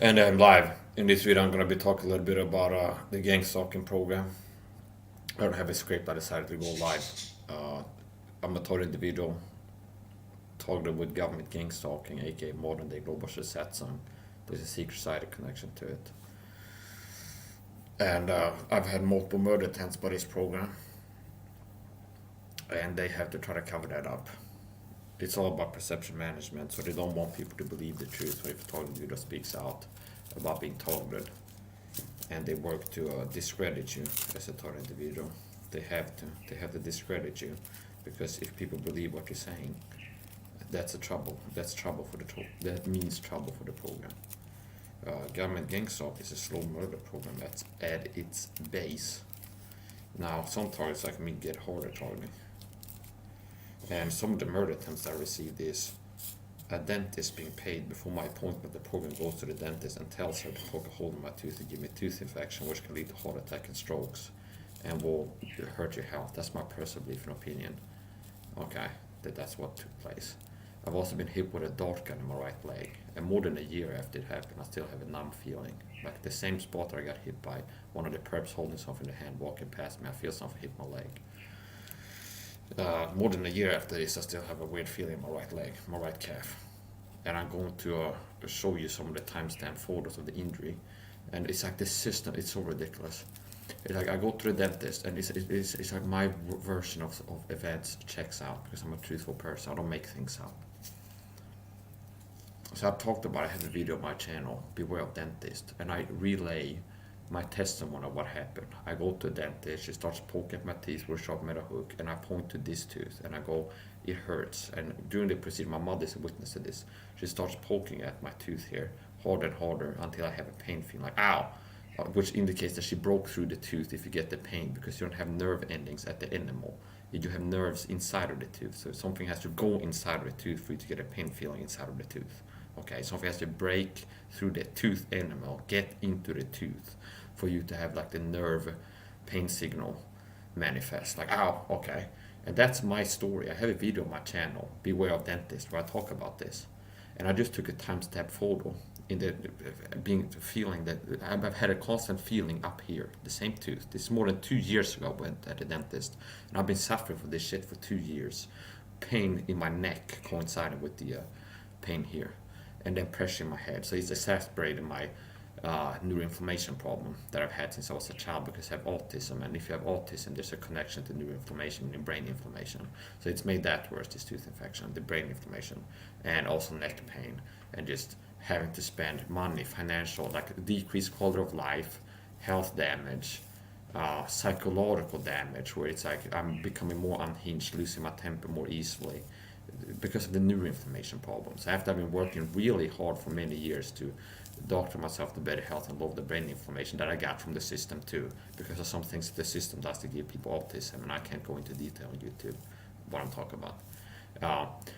And I'm live. In this video, I'm going to be talking a little bit about the gang stalking program. I don't have a script, I decided to go live. I'm a third individual targeted with government gang stalking, aka modern day global Shazam. There's a secret side connection to it. And I've had multiple murder attempts by this program, and they have to try to cover that up. It's all about perception management, so they don't want people to believe the truth. So if a target individual speaks out about being targeted, and they work to discredit you as a target individual, they have to discredit you, because if people believe what you're saying, that's a trouble. That means trouble for the program. Government gang stalk is a slow murder program that's at its base. Now, some targets like me get harder targeting. And some of the murder attempts I received is a dentist being paid before my appointment. The program goes to the dentist and tells her to poke a hole in my tooth and give me a tooth infection, which can lead to heart attack and strokes and will hurt your health. That's my personal belief and opinion. Okay, that's what took place. I've also been hit with a dart gun in my right leg, and more than a year after it happened, I still have a numb feeling. Like the same spot I got hit by one of the perps holding something in the hand walking past me, I feel something hit my leg. More than a year after this, I still have a weird feeling in my right leg, my right calf. And I'm going to show you some of the timestamp photos of the injury. And it's like the system, it's so ridiculous. It's like I go to the dentist, and it's like my version of events checks out, because I'm a truthful person. I don't make things up. So I've talked about, I have a video on my channel, Beware of Dentist, and I relay my testimony of what happened. I go to the dentist, she starts poking at my teeth with a sharp metal hook, and I point to this tooth, and I go, it hurts. And during the procedure, my mother is a witness to this. She starts poking at my tooth here, harder and harder, until I have a pain feeling, like ow, which indicates that she broke through the tooth if you get the pain, because you don't have nerve endings at the enamel. You have nerves inside of the tooth, so something has to go inside of the tooth for you to get a pain feeling inside of the tooth. Okay, something has to break through the tooth enamel, get into the tooth, for you to have like the nerve pain signal manifest. Like, ow, okay. And that's my story. I have a video on my channel, Beware of Dentist, where I talk about this. And I just took a timestamp photo in the feeling that I've had a constant feeling up here, the same tooth. This is more than 2 years ago I went at the dentist, and I've been suffering from this shit for 2 years. Pain in my neck coinciding with the pain here, and then pressure in my head. So it's exacerbated my neuroinflammation problem that I've had since I was a child, because I have autism, and if you have autism, there's a connection to neuroinflammation and brain inflammation. So it's made that worse, this tooth infection, the brain inflammation, and also neck pain, and just having to spend money, financial, like decreased quality of life, health damage, psychological damage, where it's like I'm becoming more unhinged, losing my temper more easily, because of the neuroinflammation problems. After I've been working really hard for many years to doctor myself to better health and lower the brain inflammation that I got from the system too, because of some things the system does to give people autism, and I can't go into detail on YouTube what I'm talking about.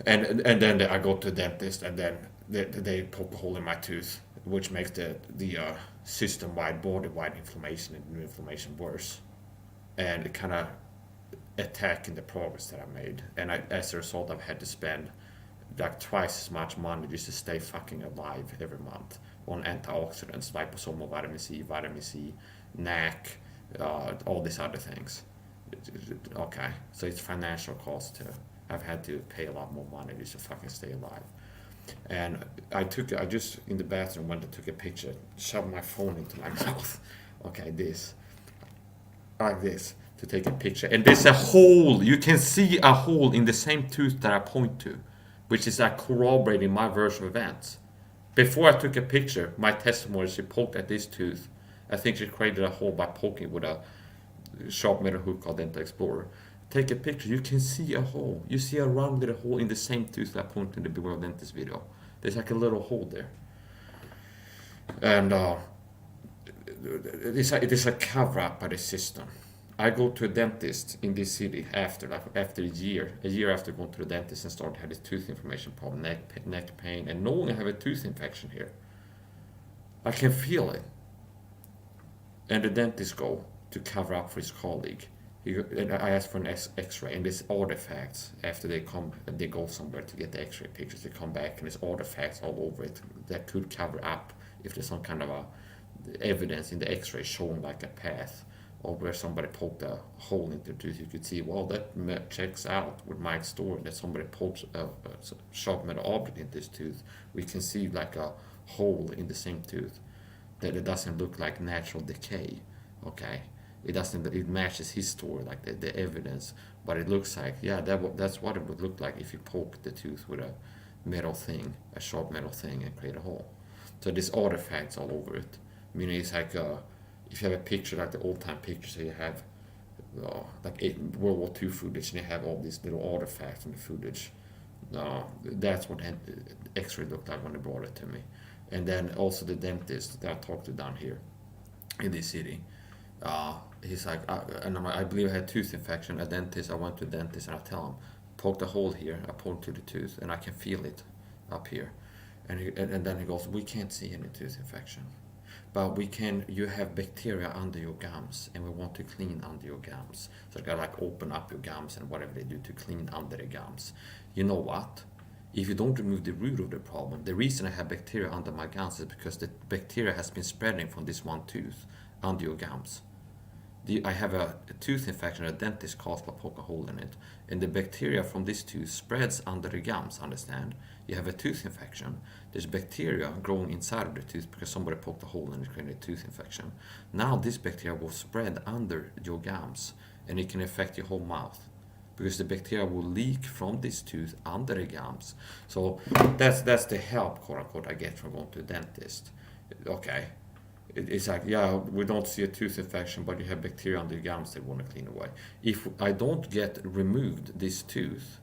And then I go to the dentist, and then they poke a hole in my tooth, which makes the system-wide, body-wide inflammation and neuroinflammation worse, and it kind of attacking the progress that I made. And as a result, I've had to spend like twice as much money just to stay fucking alive every month on antioxidants, liposomal vitamin C, NAC, all these other things. Okay, so it's financial cost too. I've had to pay a lot more money just to fucking stay alive. And I just in the bathroom went and took a picture, shoved my phone into my mouth. Okay, this, like this, to take a picture. And there's a hole, you can see a hole in the same tooth that I point to, which is like corroborating my version of events. Before I took a picture, my testimony, she poked at this tooth. I think she created a hole by poking with a sharp metal hook called Dental Explorer. Take a picture, you can see a hole. You see a round little hole in the same tooth that I pointed in the Beware of Dentist video. There's like a little hole there. And it is a cover up by the system. I go to a dentist in this city after a year after going to the dentist and started having this tooth inflammation problem, neck pain, and knowing I have a tooth infection here. I can feel it. And the dentist go to cover up for his colleague, And I asked for an X-ray, and there's artifacts after they go somewhere to get the X-ray pictures. They come back, and there's artifacts all over it that could cover up if there's some kind of a evidence in the X-ray showing like a path or where somebody poked a hole into the tooth. You could see, well, that checks out with Mike's story that somebody pokes a sharp metal object into his tooth. We can see like a hole in the same tooth that it doesn't look like natural decay. Okay, it doesn't. It matches his story, like the evidence, but it looks like, yeah, that's what it would look like if you poke the tooth with a metal thing, a sharp metal thing, and create a hole. So there's artifacts all over it. Meaning it's like if you have a picture like the old time pictures, so you have World War II footage, and you have all these little artifacts in the footage. That's what X-ray looked like when they brought it to me. And then also the dentist that I talked to down here in this city. He's like, I believe I had tooth infection. A dentist, I went to a dentist, and I tell him, poke a hole here. I poke to the tooth, and I can feel it up here. And then he goes, we can't see any tooth infection, but you have bacteria under your gums, and we want to clean under your gums. So you gotta like open up your gums and whatever they do to clean under the gums. You know what? If you don't remove the root of the problem, the reason I have bacteria under my gums is because the bacteria has been spreading from this one tooth under your gums. I have a tooth infection, a dentist caused by poke a hole in it, and the bacteria from this tooth spreads under the gums, understand? You have a tooth infection, there's bacteria growing inside of the tooth because somebody poked a hole in it, created a tooth infection. Now this bacteria will spread under your gums, and it can affect your whole mouth, because the bacteria will leak from this tooth under the gums. So that's the help, quote unquote, I get from going to a dentist. Okay. It's like, yeah, we don't see a tooth infection, but you have bacteria under your gums that want to clean away. If I don't get removed this tooth,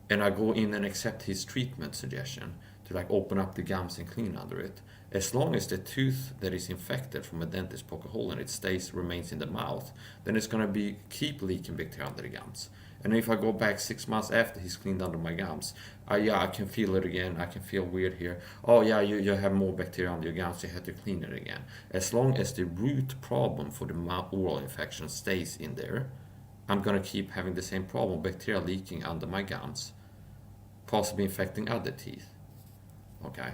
and I go in and accept his treatment suggestion to like open up the gums and clean under it, as long as the tooth that is infected from a dentist poke a hole in it remains in the mouth, then it's gonna keep leaking bacteria under the gums. And if I go back 6 months after he's cleaned under my gums, I can feel it again. I can feel weird here. Oh yeah, you have more bacteria under your gums. You have to clean it again. As long as the root problem for the oral infection stays in there, I'm gonna keep having the same problem: bacteria leaking under my gums, possibly infecting other teeth. Okay,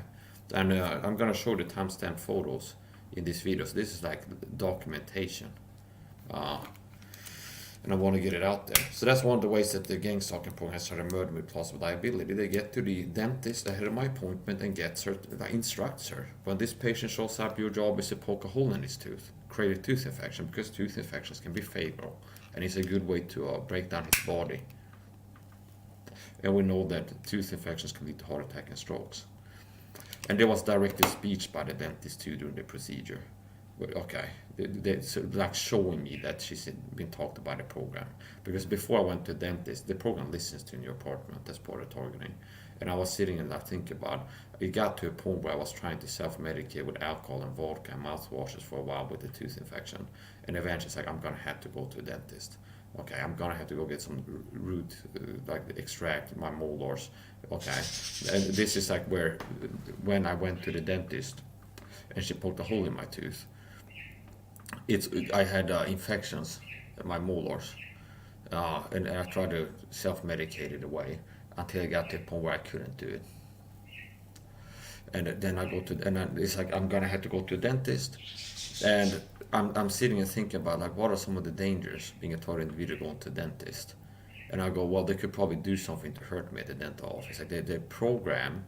and I'm gonna show the timestamp photos in this video. So this is like documentation. And I want to get it out there. So that's one of the ways that the gang stalking program has started murdering with plausible liability. They get to the dentist ahead of my appointment and instructs her. When this patient shows up, your job is to poke a hole in his tooth, create a tooth infection, because tooth infections can be fatal, and it's a good way to break down his body. And we know that tooth infections can lead to heart attack and strokes. And there was directed speech by the dentist too during the procedure. Okay, they're like showing me that she's been talked about the program. Because before I went to the dentist, the program listens to in your apartment. That's part of targeting. And I was sitting and I think about, it got to a point where I was trying to self-medicate with alcohol and vodka and mouthwashes for a while with the tooth infection. And eventually it's like, I'm gonna have to go to a dentist. Okay, I'm gonna have to go get some root, like extract my molars. Okay, and this is like when I went to the dentist and she poked a hole in my tooth. I had infections in my molars, and I tried to self-medicate it away until I got to a point where I couldn't do it. And then it's like I'm gonna have to go to a dentist, and I'm sitting and thinking about like what are some of the dangers being a target individual going to a dentist, and I go, well, they could probably do something to hurt me at the dental office. Like the program,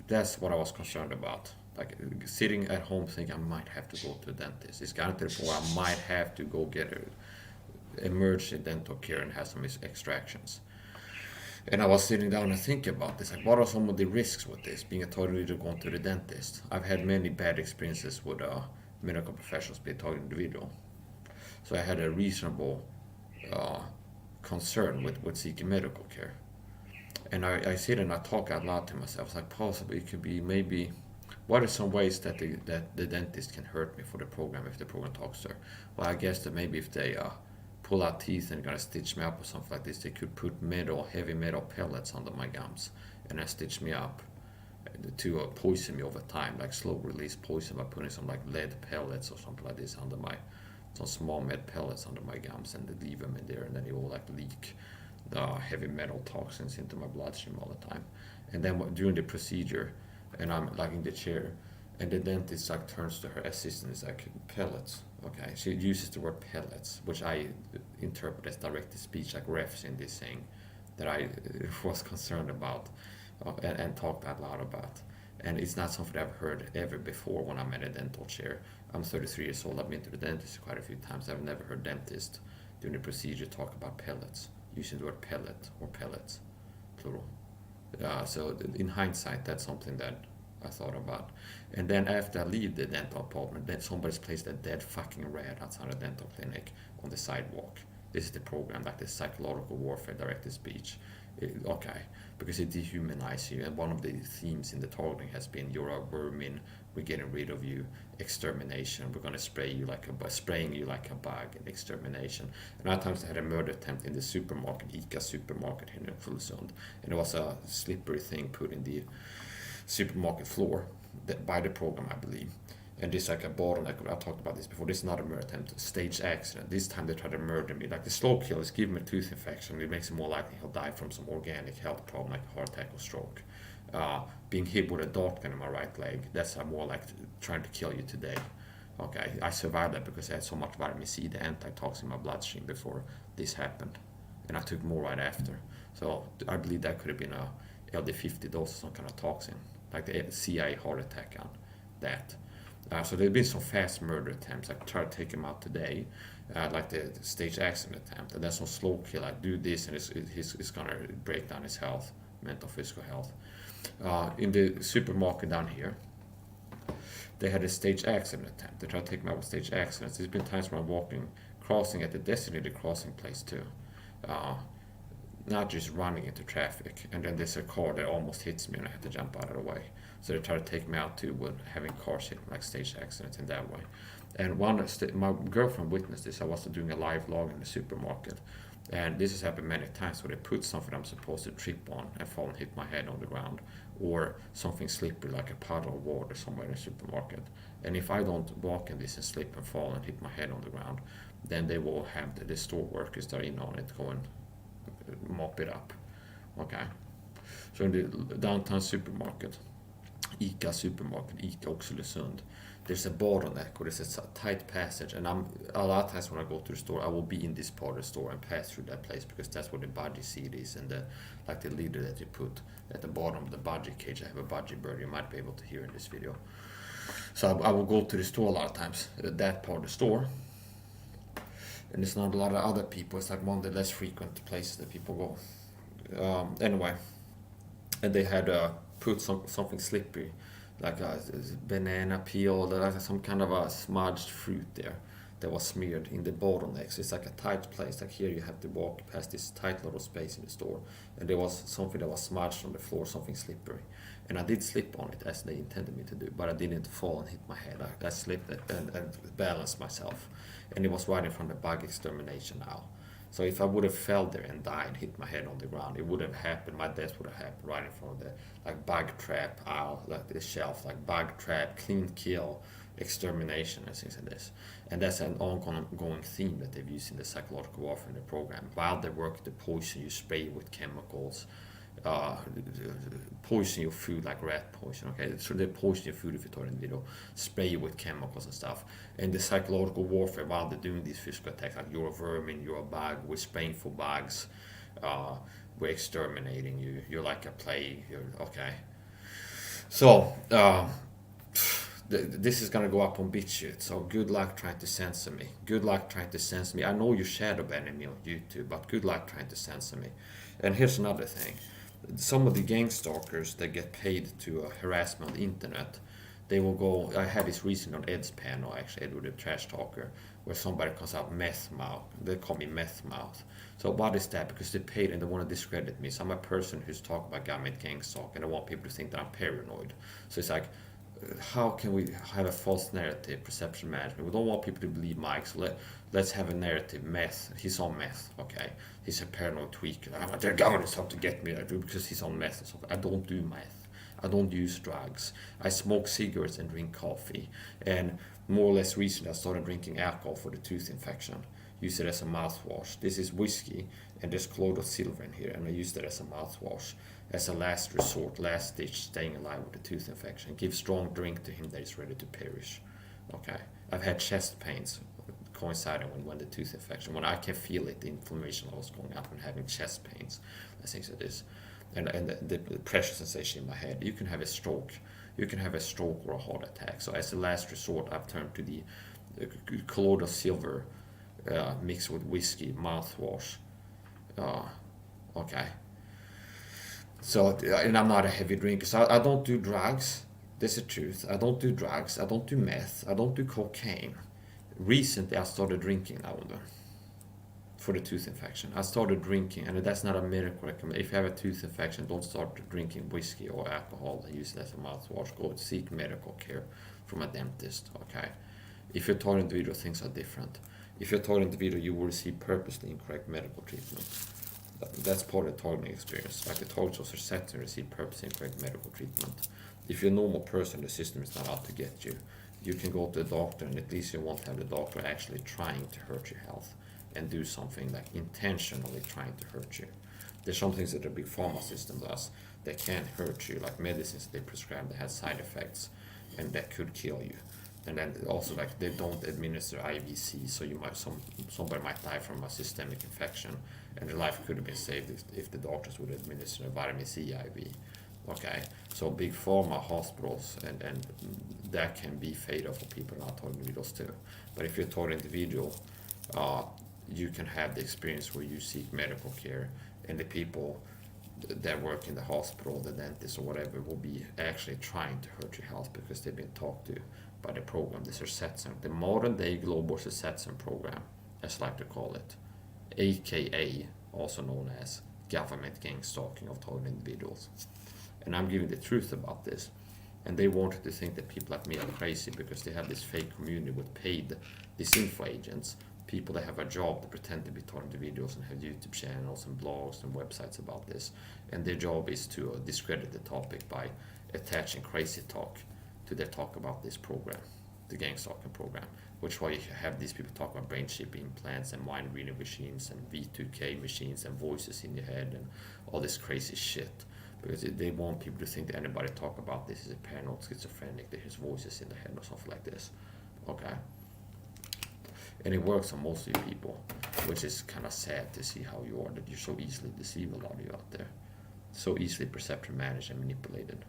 that's what I was concerned about. Like sitting at home thinking I might have to go to a dentist. It's gotten to the point where I might have to go get emergency dental care and have some extractions. And I was sitting down and thinking about this, like what are some of the risks with this, being a target individual going to the dentist? I've had many bad experiences with medical professionals being a target individual. So I had a reasonable concern with seeking medical care. And I sit and I talk out loud to myself, like possibly it could be maybe, what are some ways that the dentist can hurt me for the program if the program talks to her? Well, I guess that maybe if they pull out teeth and gonna stitch me up or something like this, they could put heavy metal pellets under my gums and then stitch me up to poison me over time, like slow release poison by putting some like lead pellets or something like this under my. some small med pellets under my gums, and they leave them in there, and then it will like leak the heavy metal toxins into my bloodstream all the time. And then during the procedure, and I'm like in the chair, and the dentist like turns to her assistant, is like, pellets. Okay, she uses the word pellets, which I interpret as directed speech, like refs in this thing that I was concerned about, and talked out loud about. And it's not something I've heard ever before when I'm in a dental chair. I'm 33 years old. I've been to the dentist quite a few times. I've never heard dentists during the procedure talk about pellets, using the word pellet or pellets, plural. So in hindsight, that's something that I thought about. And then after I leave the dental apartment, then somebody's placed a dead fucking rat outside a dental clinic on the sidewalk. This is the program, like the psychological warfare directed speech. Okay, because it dehumanizes you, and one of the themes in the targeting has been, you're a vermin, we're getting rid of you, extermination, we're gonna spraying you like a bug, and extermination. And other times I had a murder attempt in the supermarket, ICA supermarket here in Fullsund, and it was a slippery thing put in the supermarket floor by the program, I believe. And this like a bottleneck. I talked about this before. This is not a murder attempt, staged accident. This time they try to murder me. Like the slow kill is give him a tooth infection. It makes it more likely he'll die from some organic health problem like a heart attack or stroke. Being hit with a dart gun in my right leg, that's more like trying to kill you today. Okay, I survived that because I had so much vitamin C, the antitoxin in my bloodstream before this happened. And I took more right after. So I believe that could have been a LD50 dose of some kind of toxin, like the CIA heart attack gun, that. So there have been some fast murder attempts. I tried to take him out today, like the staged accident attempt, and then some slow kill. I do this, and it's gonna break down his health, mental, physical health. In the supermarket down here, they had a staged accident attempt. They tried to take me out with staged accidents. There's been times when I'm crossing at the designated crossing place too. Not just running into traffic, and then there's a car that almost hits me and I had to jump out of the way. So they try to take me out too with having cars hit like staged accidents in that way. And my girlfriend witnessed this. I was doing a live vlog in the supermarket, and this has happened many times where they put something I'm supposed to trip on and fall and hit my head on the ground, or something slippery like a puddle of water somewhere in the supermarket. And if I don't walk in this and slip and fall and hit my head on the ground, then they will have the store workers that are in on it go and mop it up. Okay, so in the downtown supermarket, ICA supermarket, ICA Oxelösund, there's a bottleneck, or there's a tight passage, and a lot of times when I go to the store, I will be in this part of the store and pass through that place because that's where the budgie seat is, and the leader that you put at the bottom of the budgie cage. I have a budgie bird, you might be able to hear in this video. So I will go to the store a lot of times, that part of the store, and there's not a lot of other people. It's like one of the less frequent places that people go. Anyway, and they had put something slippery, like a banana peel, like some kind of a smudged fruit there that was smeared in the bottlenecks. It's like a tight place. Like here, you have to walk past this tight little space in the store, and there was something that was smudged on the floor, something slippery. And I did slip on it as they intended me to do, but I didn't fall and hit my head. I slipped and balanced myself, and it was right in front of the bug extermination aisle. So if I would have fell there and died, hit my head on the ground, it would have happened. My death would have happened right in front of the like bug trap aisle, like the shelf, like bug trap, clean kill, extermination, and things like this. And that's an ongoing theme that they've used in the psychological warfare in the program. While they work to poison you, spray you with chemicals, poison your food like rat poison. Okay, so they poison your food if you throw it in the video, spray you with chemicals and stuff. And the psychological warfare while they're doing these physical attacks, like you're a vermin, you're a bug, we're spraying for bugs, we're exterminating you, you're like a plague. Okay, so this is gonna go up on BitChute. So good luck trying to censor me. Good luck trying to censor me. I know you shadow banning me on YouTube, but good luck trying to censor me. And here's another thing. Some of the gang stalkers that get paid to harass me on the internet, they will go. I had this recently on Ed's panel, actually, Ed with the trash talker, where somebody calls out meth mouth. They call me meth mouth. So what is that? Because they paid and they want to discredit me. So I'm a person who's talking about government gang stalk, and I want people to think that I'm paranoid. So it's like, how can we have a false narrative, perception management? We don't want people to believe Mike, so let's have a narrative. Meth, he's on meth, okay? He's a paranoid tweaker. The government's out to get me because he's on meth and stuff. I don't do meth. I don't use drugs. I smoke cigarettes and drink coffee. And more or less recently, I started drinking alcohol for the tooth infection. Use it as a mouthwash. This is whiskey, and there's colloidal silver in here, and I use that as a mouthwash, as a last resort, last ditch, staying alive with the tooth infection. Give strong drink to him that is ready to perish. Okay. I've had chest pains coinciding when the tooth infection, when I can feel it, the inflammation was going up and having chest pains, as things like this, and the pressure sensation in my head. You can have a stroke. You can have a stroke or a heart attack. So as a last resort, I've turned to the colloidal silver mixed with whiskey mouthwash. Okay. So, and I'm not a heavy drinker, so I don't do drugs. This is the truth. I don't do drugs. I don't do meth. I don't do cocaine. Recently, I started drinking now and then for the tooth infection. I started drinking, and that's not a medical recommendation. If you have a tooth infection, don't start drinking whiskey or alcohol and use it as a mouthwash. Go seek medical care from a dentist, okay? If you're taught individual, things are different. If you're taught individual, you will receive purposely incorrect medical treatment. That's part of the targeting experience. Like the targets are set to receive purposely incorrect medical treatment. If you're a normal person, the system is not out to get you. You can go to the doctor, and at least you won't have the doctor actually trying to hurt your health and do something like intentionally trying to hurt you. There's some things that the big pharma system does that can hurt you, like medicines they prescribe that has side effects and that could kill you. And then also, like, they don't administer IVC, so you might somebody might die from a systemic infection, and their life could have been saved if the doctors would administer a vitamin C IV. Okay, so big pharma hospitals and that can be fatal for people not taught individuals too. But if you're taught individual, you can have the experience where you seek medical care, and the people that work in the hospital, the dentist or whatever, will be actually trying to hurt your health because they've been taught to by the program. This is the modern day global Setsen program, as I like to call it, aka also known as government gang stalking of taught individuals. And I'm giving the truth about this. And they wanted to think that people like me are crazy because they have this fake community with paid disinfo agents, people that have a job to pretend to be taught individuals and have YouTube channels and blogs and websites about this. And their job is to discredit the topic by attaching crazy talk to their talk about this program, the gang stalking program, which why you have these people talk about brain chip implants and mind reading machines and V2K machines and voices in your head and all this crazy shit. Because they want people to think that anybody talk about this is a paranoid schizophrenic, that his voices in the head or something like this. Okay? And it works on most of you people, which is kind of sad to see how you are, that you're so easily deceived, a lot of you out there. So easily perception managed and manipulated.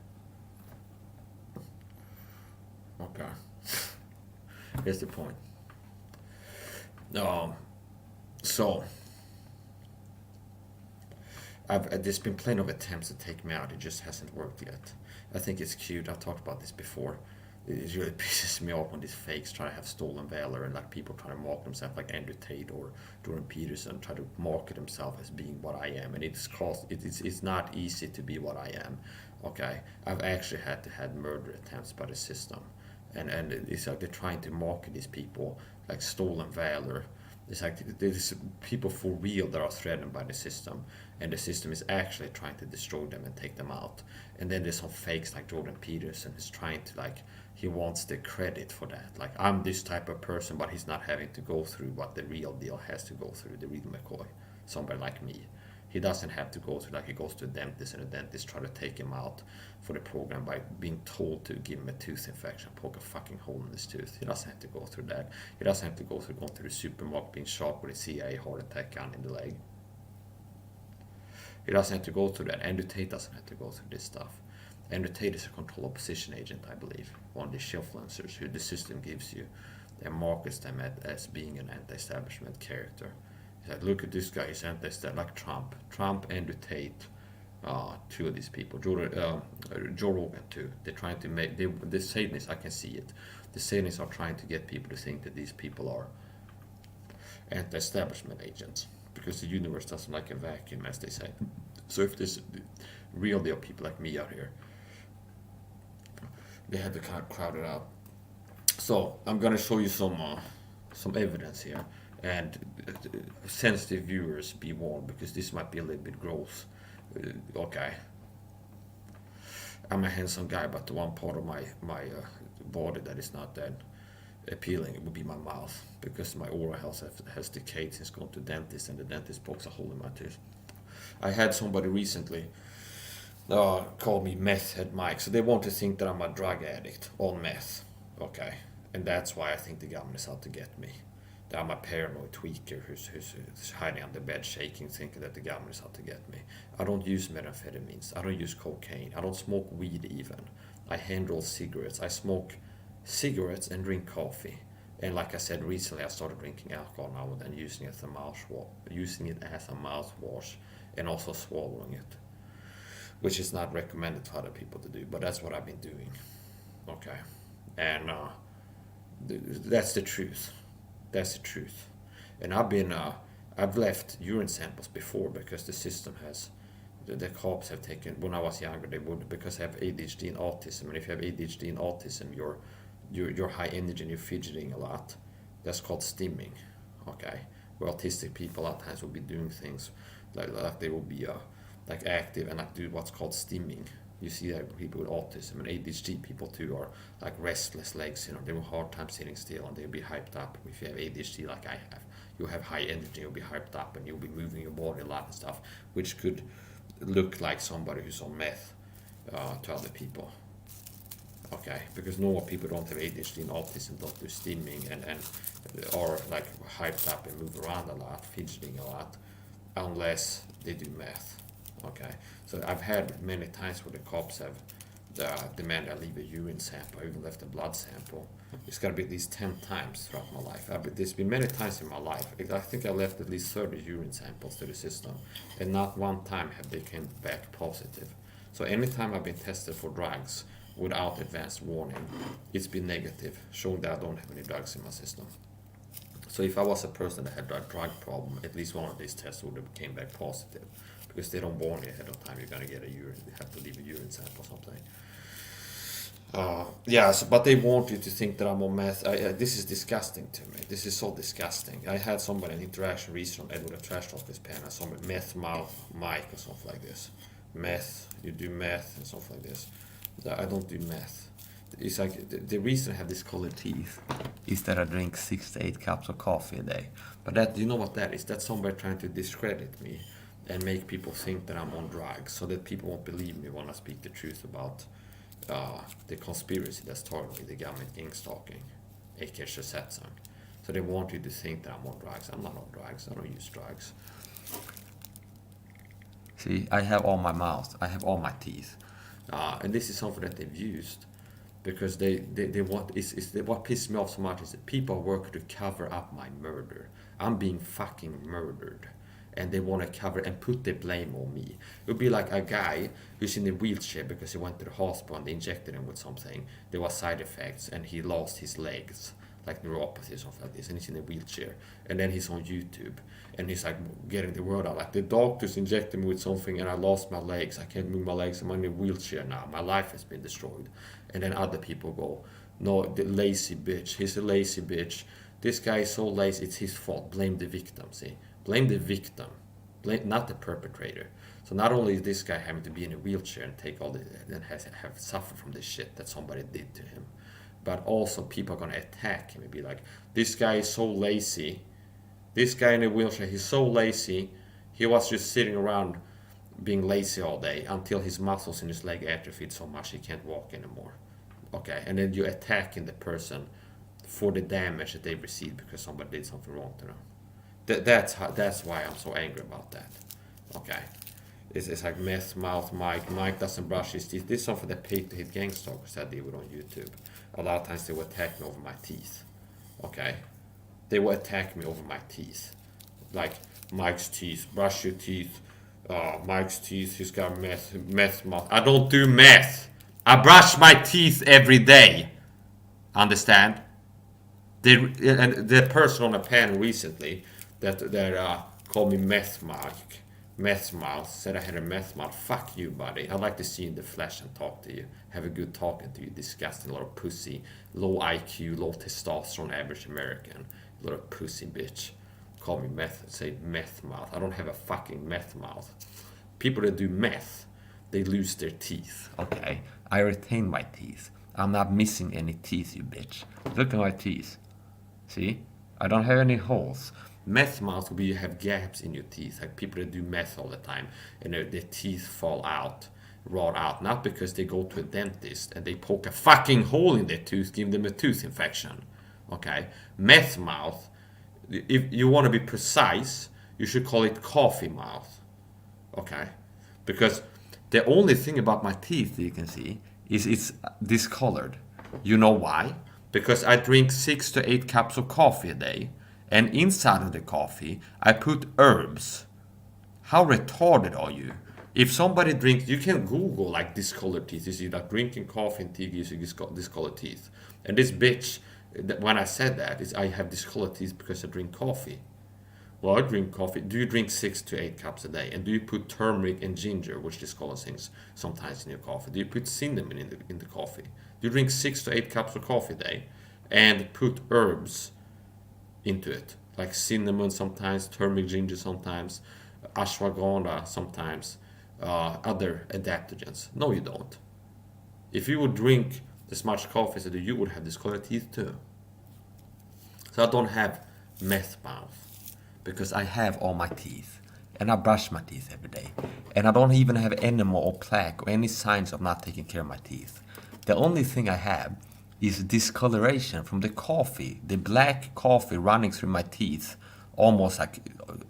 Okay. Here's the point. So there's been plenty of attempts to take me out. It just hasn't worked yet. I think it's cute. I've talked about this before. It really pisses me off when these fakes try to have stolen valor and like people try to market themselves like Andrew Tate or Jordan Peterson, try to market themselves as being what I am. And it's not easy to be what I am. Okay, I've actually had murder attempts by the system, and it's like they're trying to market these people like stolen valor. It's like there's people for real that are threatened by the system, and the system is actually trying to destroy them and take them out. And then there's some fakes like Jordan Peterson who's trying to he wants the credit for that. Like, I'm this type of person, but he's not having to go through what the real deal has to go through, the real McCoy, somebody like me. He doesn't have to go through, like he goes to a dentist and the dentist try to take him out for the program by being told to give him a tooth infection, poke a fucking hole in his tooth. He doesn't have to go through that. He doesn't have to go through going to the supermarket, being shot with a CIA heart attack gun in the leg. He doesn't have to go through that. Andrew Tate doesn't have to go through this stuff. Andrew Tate is a control opposition agent, I believe, one of the influencers who the system gives you and markets them as being an anti-establishment character. He's like, look at this guy, he's anti-establishment, like Trump. Trump, Andrew Tate, two of these people, Joe Rogan too. They're trying to make, the Satanists, I can see it. The Satanists are trying to get people to think that these people are anti-establishment agents because the universe doesn't like a vacuum, as they say. So if there's real deal people like me out here, they had to kind of crowd it out. So I'm gonna show you some evidence here, and sensitive viewers be warned because this might be a little bit gross. Okay. I'm a handsome guy, but the one part of my body that is not that appealing, it would be my mouth, because my oral health has decayed since going to dentist, and the dentist pokes a hole in my tooth. I had somebody recently call me meth head Mike, so they want to think that I'm a drug addict on meth, okay, and that's why I think the government is out to get me. That I'm a paranoid tweaker who's hiding under bed shaking, thinking that the government is out to get me. I don't use methamphetamines. I don't use cocaine. I don't smoke weed even. I hand roll cigarettes. I smoke cigarettes and drink coffee. And like I said recently, I started drinking alcohol now and then, using it as a mouthwash, and also swallowing it, which is not recommended for other people to do, but that's what I've been doing. Okay, and that's the truth. That's the truth. And I've left urine samples before because the system has, the cops have taken, when I was younger, they would, because I have ADHD and autism. And if you have ADHD and autism, you're high energy and you're fidgeting a lot. That's called stimming. Okay, where autistic people a lot of times will be doing things like they will be like active and like do what's called stimming. You see that people with autism and ADHD people too are like restless legs, they have a hard time sitting still, and they'll be hyped up. If you have ADHD like I have, you have high energy, you'll be hyped up and you'll be moving your body a lot and stuff, which could look like somebody who's on meth to other people. Okay, because normal people don't have ADHD and autism, don't do stimming and are like hyped up and move around a lot, fidgeting a lot, unless they do meth. Okay, so I've had many times where the cops have demanded I leave a urine sample. I even left a blood sample. It's got to be at least 10 times throughout my life. There's been many times in my life. I think I left at least 30 urine samples to the system, and not one time have they came back positive. So anytime I've been tested for drugs without advance warning, it's been negative, showing that I don't have any drugs in my system. So if I was a person that had a drug problem, at least one of these tests would have came back positive, because they don't warn you ahead of time you're going to get a urine, you have to leave a urine sample or something. But they want you to think that I'm on meth. This is disgusting to me. This is so disgusting. I had somebody an interaction recently with a trash talk this pen, and some meth mouth mic or something like this. Meth, you do meth and stuff like this. I don't do meth. It's like the reason I have this colored teeth is that I drink 6 to 8 cups of coffee a day. But that, you know what that is? That's somebody trying to discredit me and make people think that I'm on drugs, so that people won't believe me when I speak the truth about the conspiracy that's targeting the government gang stalking, aka Shazetsang. So they want you to think that I'm on drugs. I'm not on drugs. I don't use drugs. See, I have all my mouth. I have all my teeth. And this is something that they've used because they want, what pisses me off so much is that people work to cover up my murder. I'm being fucking murdered. And they want to cover and put the blame on me. It would be like a guy who's in a wheelchair because he went to the hospital and they injected him with something. There were side effects and he lost his legs, like neuropathy or something like this, and he's in a wheelchair. And then he's on YouTube and he's like getting the word out, like the doctors injected me with something and I lost my legs. I can't move my legs. I'm in a wheelchair now. My life has been destroyed. And then other people go, no, the lazy bitch. He's a lazy bitch. This guy is so lazy. It's his fault. Blame the victim. See. Blame the victim, not the perpetrator. So not only is this guy having to be in a wheelchair and take all the and have suffered from the shit that somebody did to him, but also people are gonna attack him and be like, this guy is so lazy. This guy in a wheelchair, he's so lazy. He was just sitting around being lazy all day until his muscles in his leg atrophied so much he can't walk anymore. Okay, and then you're attacking the person for the damage that they received because somebody did something wrong to them. That's why I'm so angry about that. Okay, it's like meth mouth Mike. Mike doesn't brush his teeth. This is something that paid to hit gang stalkers I deal with on YouTube. A lot of times they will attack me over my teeth. Okay, they will attack me over my teeth, like Mike's teeth. Brush your teeth. Mike's teeth. He's got meth mouth. I don't do meth. I brush my teeth every day. Understand? The person on a panel recently that called me meth mouth, said I had a meth mouth. Fuck you, buddy. I'd like to see you in the flesh and talk to you. Have a good talking to you, disgusting little pussy. Low IQ, low testosterone, average American. Little pussy bitch. Call me say meth mouth. I don't have a fucking meth mouth. People that do meth, they lose their teeth. Okay. I retain my teeth. I'm not missing any teeth, you bitch. Look at my teeth. See? I don't have any holes. Meth mouth will be you have gaps in your teeth, like people that do meth all the time, and their teeth fall out, rot out, not because they go to a dentist and they poke a fucking hole in their tooth, give them a tooth infection. Okay? Meth mouth, if you want to be precise, you should call it coffee mouth. Okay? Because the only thing about my teeth that you can see is it's discolored. You know why? Because I drink 6 to 8 cups of coffee a day, and inside of the coffee I put herbs. How retarded are you? If somebody drinks, you can Google like discolored teeth. You see like drinking coffee and tea gives you discolored teeth. And this bitch, when I said that, is I have discolored teeth because I drink coffee. Well, I drink coffee. Do you drink 6 to 8 cups a day? And do you put turmeric and ginger, which discolors things, sometimes in your coffee? Do you put cinnamon in the coffee? Do you drink 6 to 8 cups of coffee a day and put herbs into it? Like cinnamon sometimes, turmeric, ginger sometimes, ashwagandha sometimes, other adaptogens. No, you don't. If you would drink as much coffee as I do, you would have discolored teeth too. So I don't have meth mouth because I have all my teeth and I brush my teeth every day, and I don't even have enema or plaque or any signs of not taking care of my teeth. The only thing I have is discoloration from the coffee, the black coffee running through my teeth almost like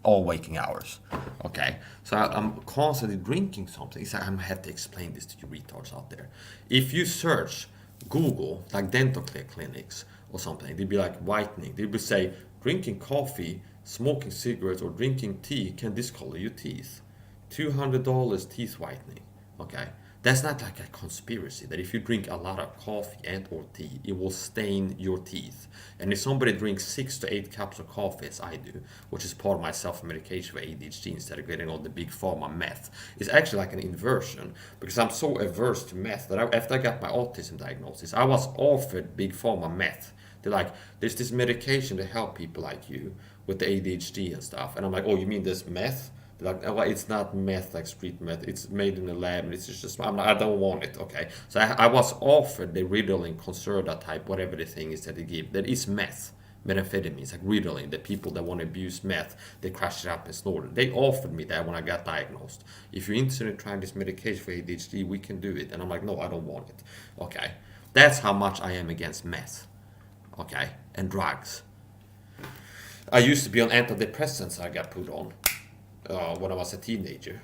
all waking hours. Okay, so I'm constantly drinking something. So I'm have to explain this to you retards out there. If you search Google like dental care clinics or something, they'd be like whitening. They would say drinking coffee, smoking cigarettes, or drinking tea can discolor your teeth. $200 teeth whitening. Okay, that's not like a conspiracy that if you drink a lot of coffee and or tea, it will stain your teeth. And if somebody drinks 6 to 8 cups of coffee, as I do, which is part of my self-medication for ADHD instead of getting all the big pharma meth, it's actually like an inversion because I'm so averse to meth that after I got my autism diagnosis, I was offered big pharma meth. They're like, there's this medication to help people like you with the ADHD and stuff. And I'm like, oh, you mean this meth? They're like, oh, it's not meth like street meth. It's made in a lab, and it's just. I'm like, I don't want it. Okay, so I was offered the Ritalin, Concerta type, whatever the thing is that they give. That is meth, methamphetamines, like Ritalin. The people that want to abuse meth, they crush it up and snort it. They offered me that when I got diagnosed. If you're interested in trying this medication for ADHD, we can do it. And I'm like, no, I don't want it. Okay, that's how much I am against meth. Okay, and drugs. I used to be on antidepressants I got put on when I was a teenager.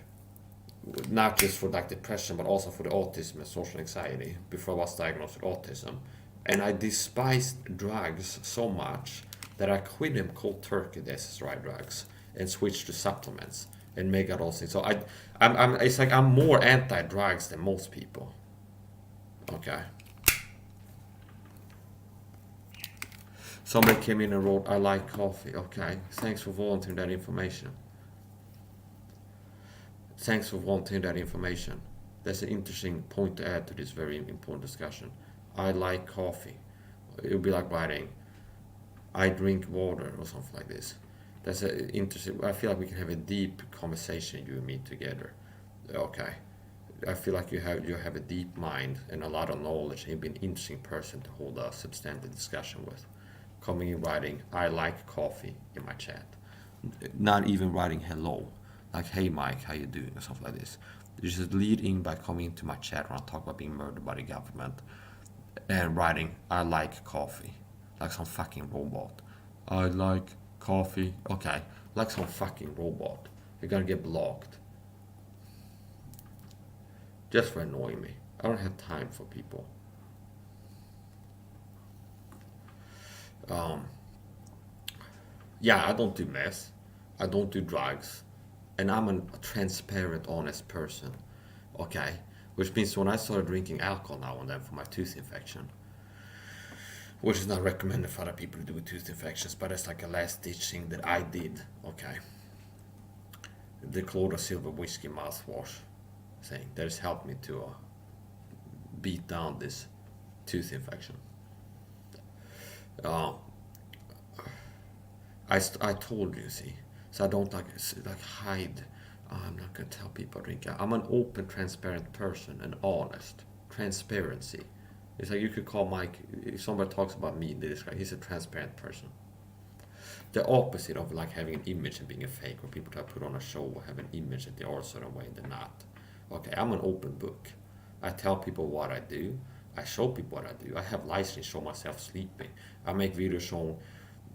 Not just for like depression, but also for the autism and social anxiety before I was diagnosed with autism. And I despised drugs so much that I quit them cold turkey, the SSRI drugs, and switched to supplements and make out all things. So it's like I'm more anti-drugs than most people. Okay. Somebody came in and wrote, I like coffee. Okay, thanks for volunteering that information. Thanks for volunteering that information. That's an interesting point to add to this very important discussion. I like coffee. It would be like writing, I drink water or something like this. That's an interesting, I feel like we can have a deep conversation, you and me together. Okay. I feel like you have a deep mind and a lot of knowledge, and you'd be an interesting person to hold a substantive discussion with. Coming in writing, I like coffee in my chat. Not even writing hello, like, hey Mike, how you doing, or something like this. You just lead in by coming into my chat when I talk about being murdered by the government and writing, I like coffee, like some fucking robot. I like coffee, okay, like some fucking robot. You're gonna get blocked. Just for annoying me. I don't have time for people. Yeah, I don't do meth. I don't do drugs. And I'm a transparent, honest person. Okay? Which means when I started drinking alcohol now and then for my tooth infection, which is not recommended for other people to do with tooth infections, but it's like a last ditch thing that I did. Okay? The Clodagh Silver Whiskey mouthwash thing that has helped me to beat down this tooth infection. I told you, see, so I don't like hide. I'm not gonna tell people I drink. I'm an open, transparent person, and honest, transparency. It's like you could call Mike, if somebody talks about me, they describe, he's a transparent person. The opposite of like having an image and being a fake, when people try to put on a show or have an image that they are a certain way and they're not. Okay, I'm an open book. I tell people what I do. I show people what I do. I have live streams show myself sleeping. I make videos showing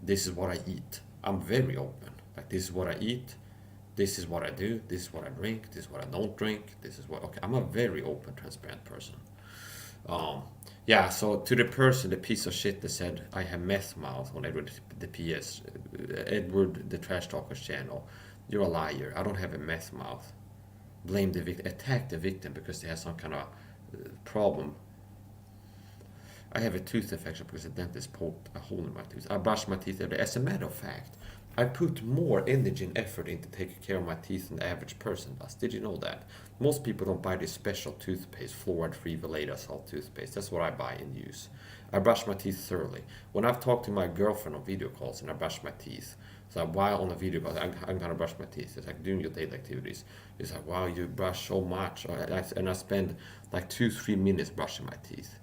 this is what I eat. I'm very open. Like, this is what I eat. This is what I do. This is what I drink. This is what I don't drink. This is what. Okay, I'm a very open, transparent person. Yeah. So to the person, the piece of shit that said I have meth mouth on Edward the Trash Talker's channel, you're a liar. I don't have a meth mouth. Blame the victim. Attack the victim because they have some kind of problem. I have a tooth infection because the dentist poked a hole in my tooth. I brush my teeth every day. As a matter of fact, I put more energy and effort into taking care of my teeth than the average person does. Did you know that? Most people don't buy this special toothpaste, fluoride-free Veleda salt toothpaste. That's what I buy and use. I brush my teeth thoroughly. When I've talked to my girlfriend on video calls and I brush my teeth, so while on a video call, I'm gonna brush my teeth. It's like doing your daily activities. It's like, wow, you brush so much. And I spend like 2-3 minutes brushing my teeth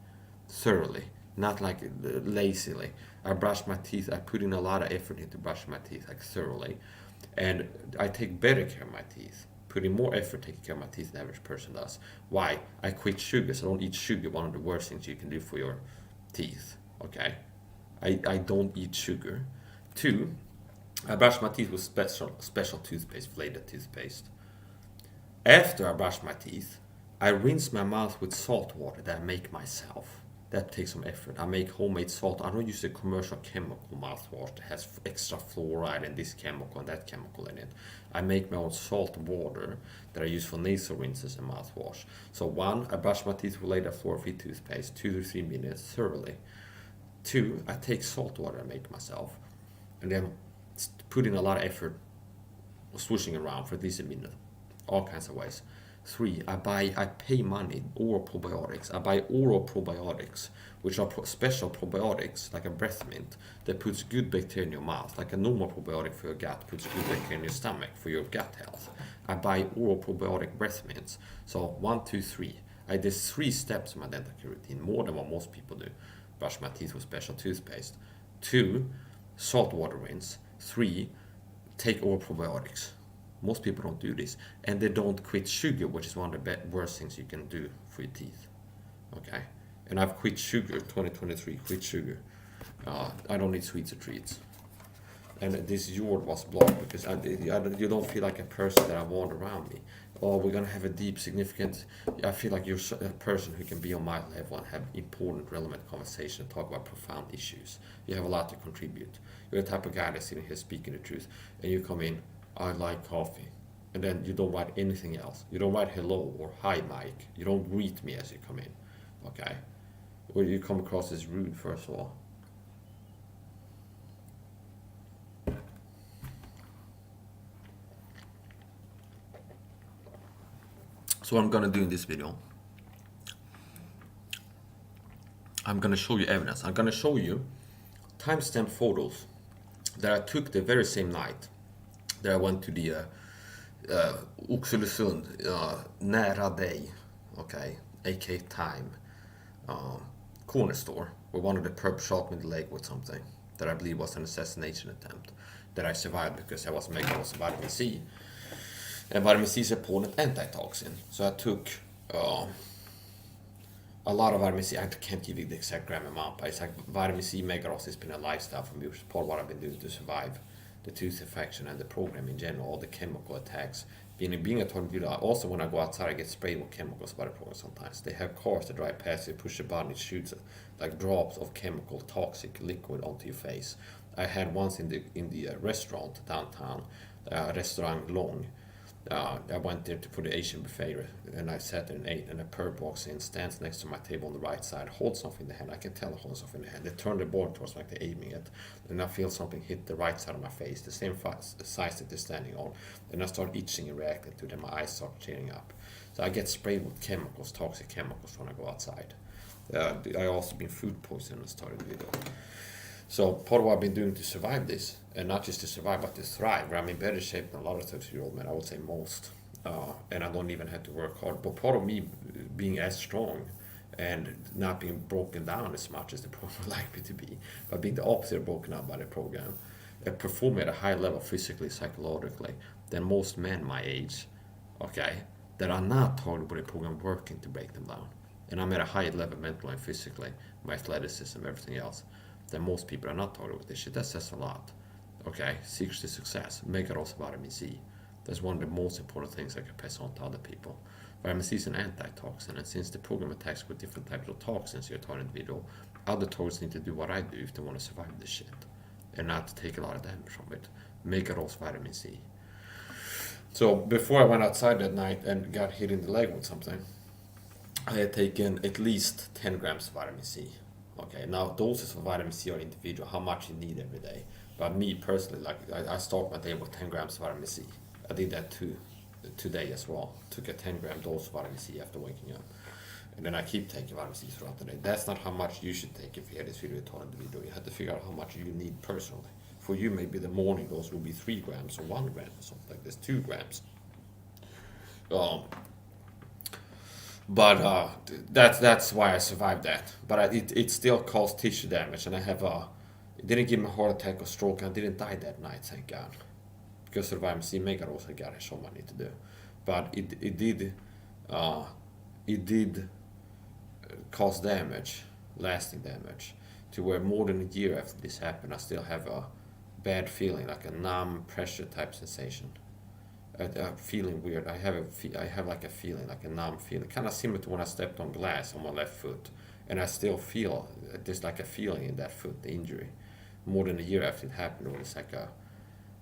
thoroughly, not like lazily. I brush my teeth. I put in a lot of effort into brushing my teeth, like thoroughly, and I take better care of my teeth, putting more effort taking care of my teeth than the average person does. Why? I quit sugar, so I don't eat sugar. One of the worst things you can do for your teeth. Okay, I don't eat sugar. 2, I brush my teeth with special toothpaste, flavored toothpaste. After I brush my teeth, I rinse my mouth with salt water that I make myself. That takes some effort. I make homemade salt. I don't use a commercial chemical mouthwash that has extra fluoride and this chemical and that chemical in it. I make my own salt water that I use for nasal rinses and mouthwash. So 1, I brush my teeth with Leda fluoride-free toothpaste, 2 to 3 minutes thoroughly. 2, I take salt water I make myself and then put in a lot of effort swooshing around for at least a minute, all kinds of ways. 3, I pay money, oral probiotics. I buy oral probiotics, which are special probiotics, like a breath mint, that puts good bacteria in your mouth. Like a normal probiotic for your gut puts good bacteria in your stomach for your gut health. I buy oral probiotic breath mints. So 1, 2, 3. There's 3 steps in my dental care routine, more than what most people do. Brush my teeth with special toothpaste. 2, salt water rinse. 3, take oral probiotics. Most people don't do this, and they don't quit sugar, which is one of the worst things you can do for your teeth. Okay, and I've quit sugar. 2023, quit sugar. I don't need sweets or treats. And this yard was blocked because you don't feel like a person that I want around me. Or we're gonna have a deep, significant. I feel like you're a person who can be on my level and have important, relevant conversation, talk about profound issues. You have a lot to contribute. You're the type of guy that's sitting here speaking the truth, and you come in. I like coffee. And then you don't write anything else. You don't write hello or hi, Mike. You don't greet me as you come in. Okay? Or you come across as rude, first of all. So what I'm gonna do in this video, I'm gonna show you evidence. I'm gonna show you timestamp photos that I took the very same night that I went to the Oxelösund, nära dig, okay, aka Time, corner store, where one of the perp shot me in the leg with something that I believe was an assassination attempt, that I survived because I was making also vitamin C. And vitamin C is a potent antitoxin. So I took a lot of vitamin C. I can't give you the exact gram amount, but it's like vitamin C, megaros has been a lifestyle for me, which is part of what I've been doing to survive the tooth infection and the program in general, all the chemical attacks. Being a tornado, also when I go outside, I get sprayed with chemicals by the program sometimes. They have cars that drive past you, push a button, it shoots like drops of chemical, toxic liquid onto your face. I had once in the restaurant downtown, Restaurant Long. I went there for the Asian buffet, and I sat there and ate, and a perp walks in, stands next to my table on the right side, holds something in the hand. I can tell he holds something in the hand. They turn the board towards like they're aiming it, and I feel something hit the right side of my face, the same size that they're standing on, and I start itching and reacting to them. My eyes start tearing up. So I get sprayed with chemicals, toxic chemicals, when I go outside. I also been food poisoned and started with it. So part of what I've been doing to survive this, and not just to survive, but to thrive, where I'm in better shape than a lot of 30-year-old men, I would say most, and I don't even have to work hard. But part of me being as strong and not being broken down as much as the program would like me to be, but being the opposite of broken down by the program, and performing at a high level physically, psychologically, than most men my age, okay, that are not targeted by the program working to break them down. And I'm at a high level mentally and physically, my athleticism, everything else, than most people are not targeted with this shit. That says a lot. Okay, secrets to success, megadoles of vitamin C. That's one of the most important things I can pass on to other people. Vitamin C is an antitoxin, and since the program attacks with different types of toxins you're targeting individual, other targets need to do what I do if they want to survive this shit, and not to take a lot of damage from it. Megadoles vitamin C. So before I went outside that night and got hit in the leg with something, I had taken at least 10 grams of vitamin C. Okay, now doses of vitamin C are individual, how much you need every day. But me personally, like I start my day with 10 grams of vitamin C. I did that today as well. Took a 10-gram dose of vitamin C after waking up. And then I keep taking vitamin C throughout the day. That's not how much you should take if you had this video taught in the video. You have to figure out how much you need personally. For you, maybe the morning dose will be 3 grams or 1 gram or something like this, 2 grams. But that's why I survived that. But it still caused tissue damage, and I have it didn't give me a heart attack or stroke. I didn't die that night, thank God, because of vitamin C. Megadoles, I got so much I need to do. But it did cause damage, lasting damage, to where more than a year after this happened, I still have a bad feeling, like a numb pressure type sensation. Feeling weird. I have like a feeling, like a numb feeling, kind of similar to when I stepped on glass on my left foot, and I still feel there's like a feeling in that foot, the injury. More than a year after it happened, it's like a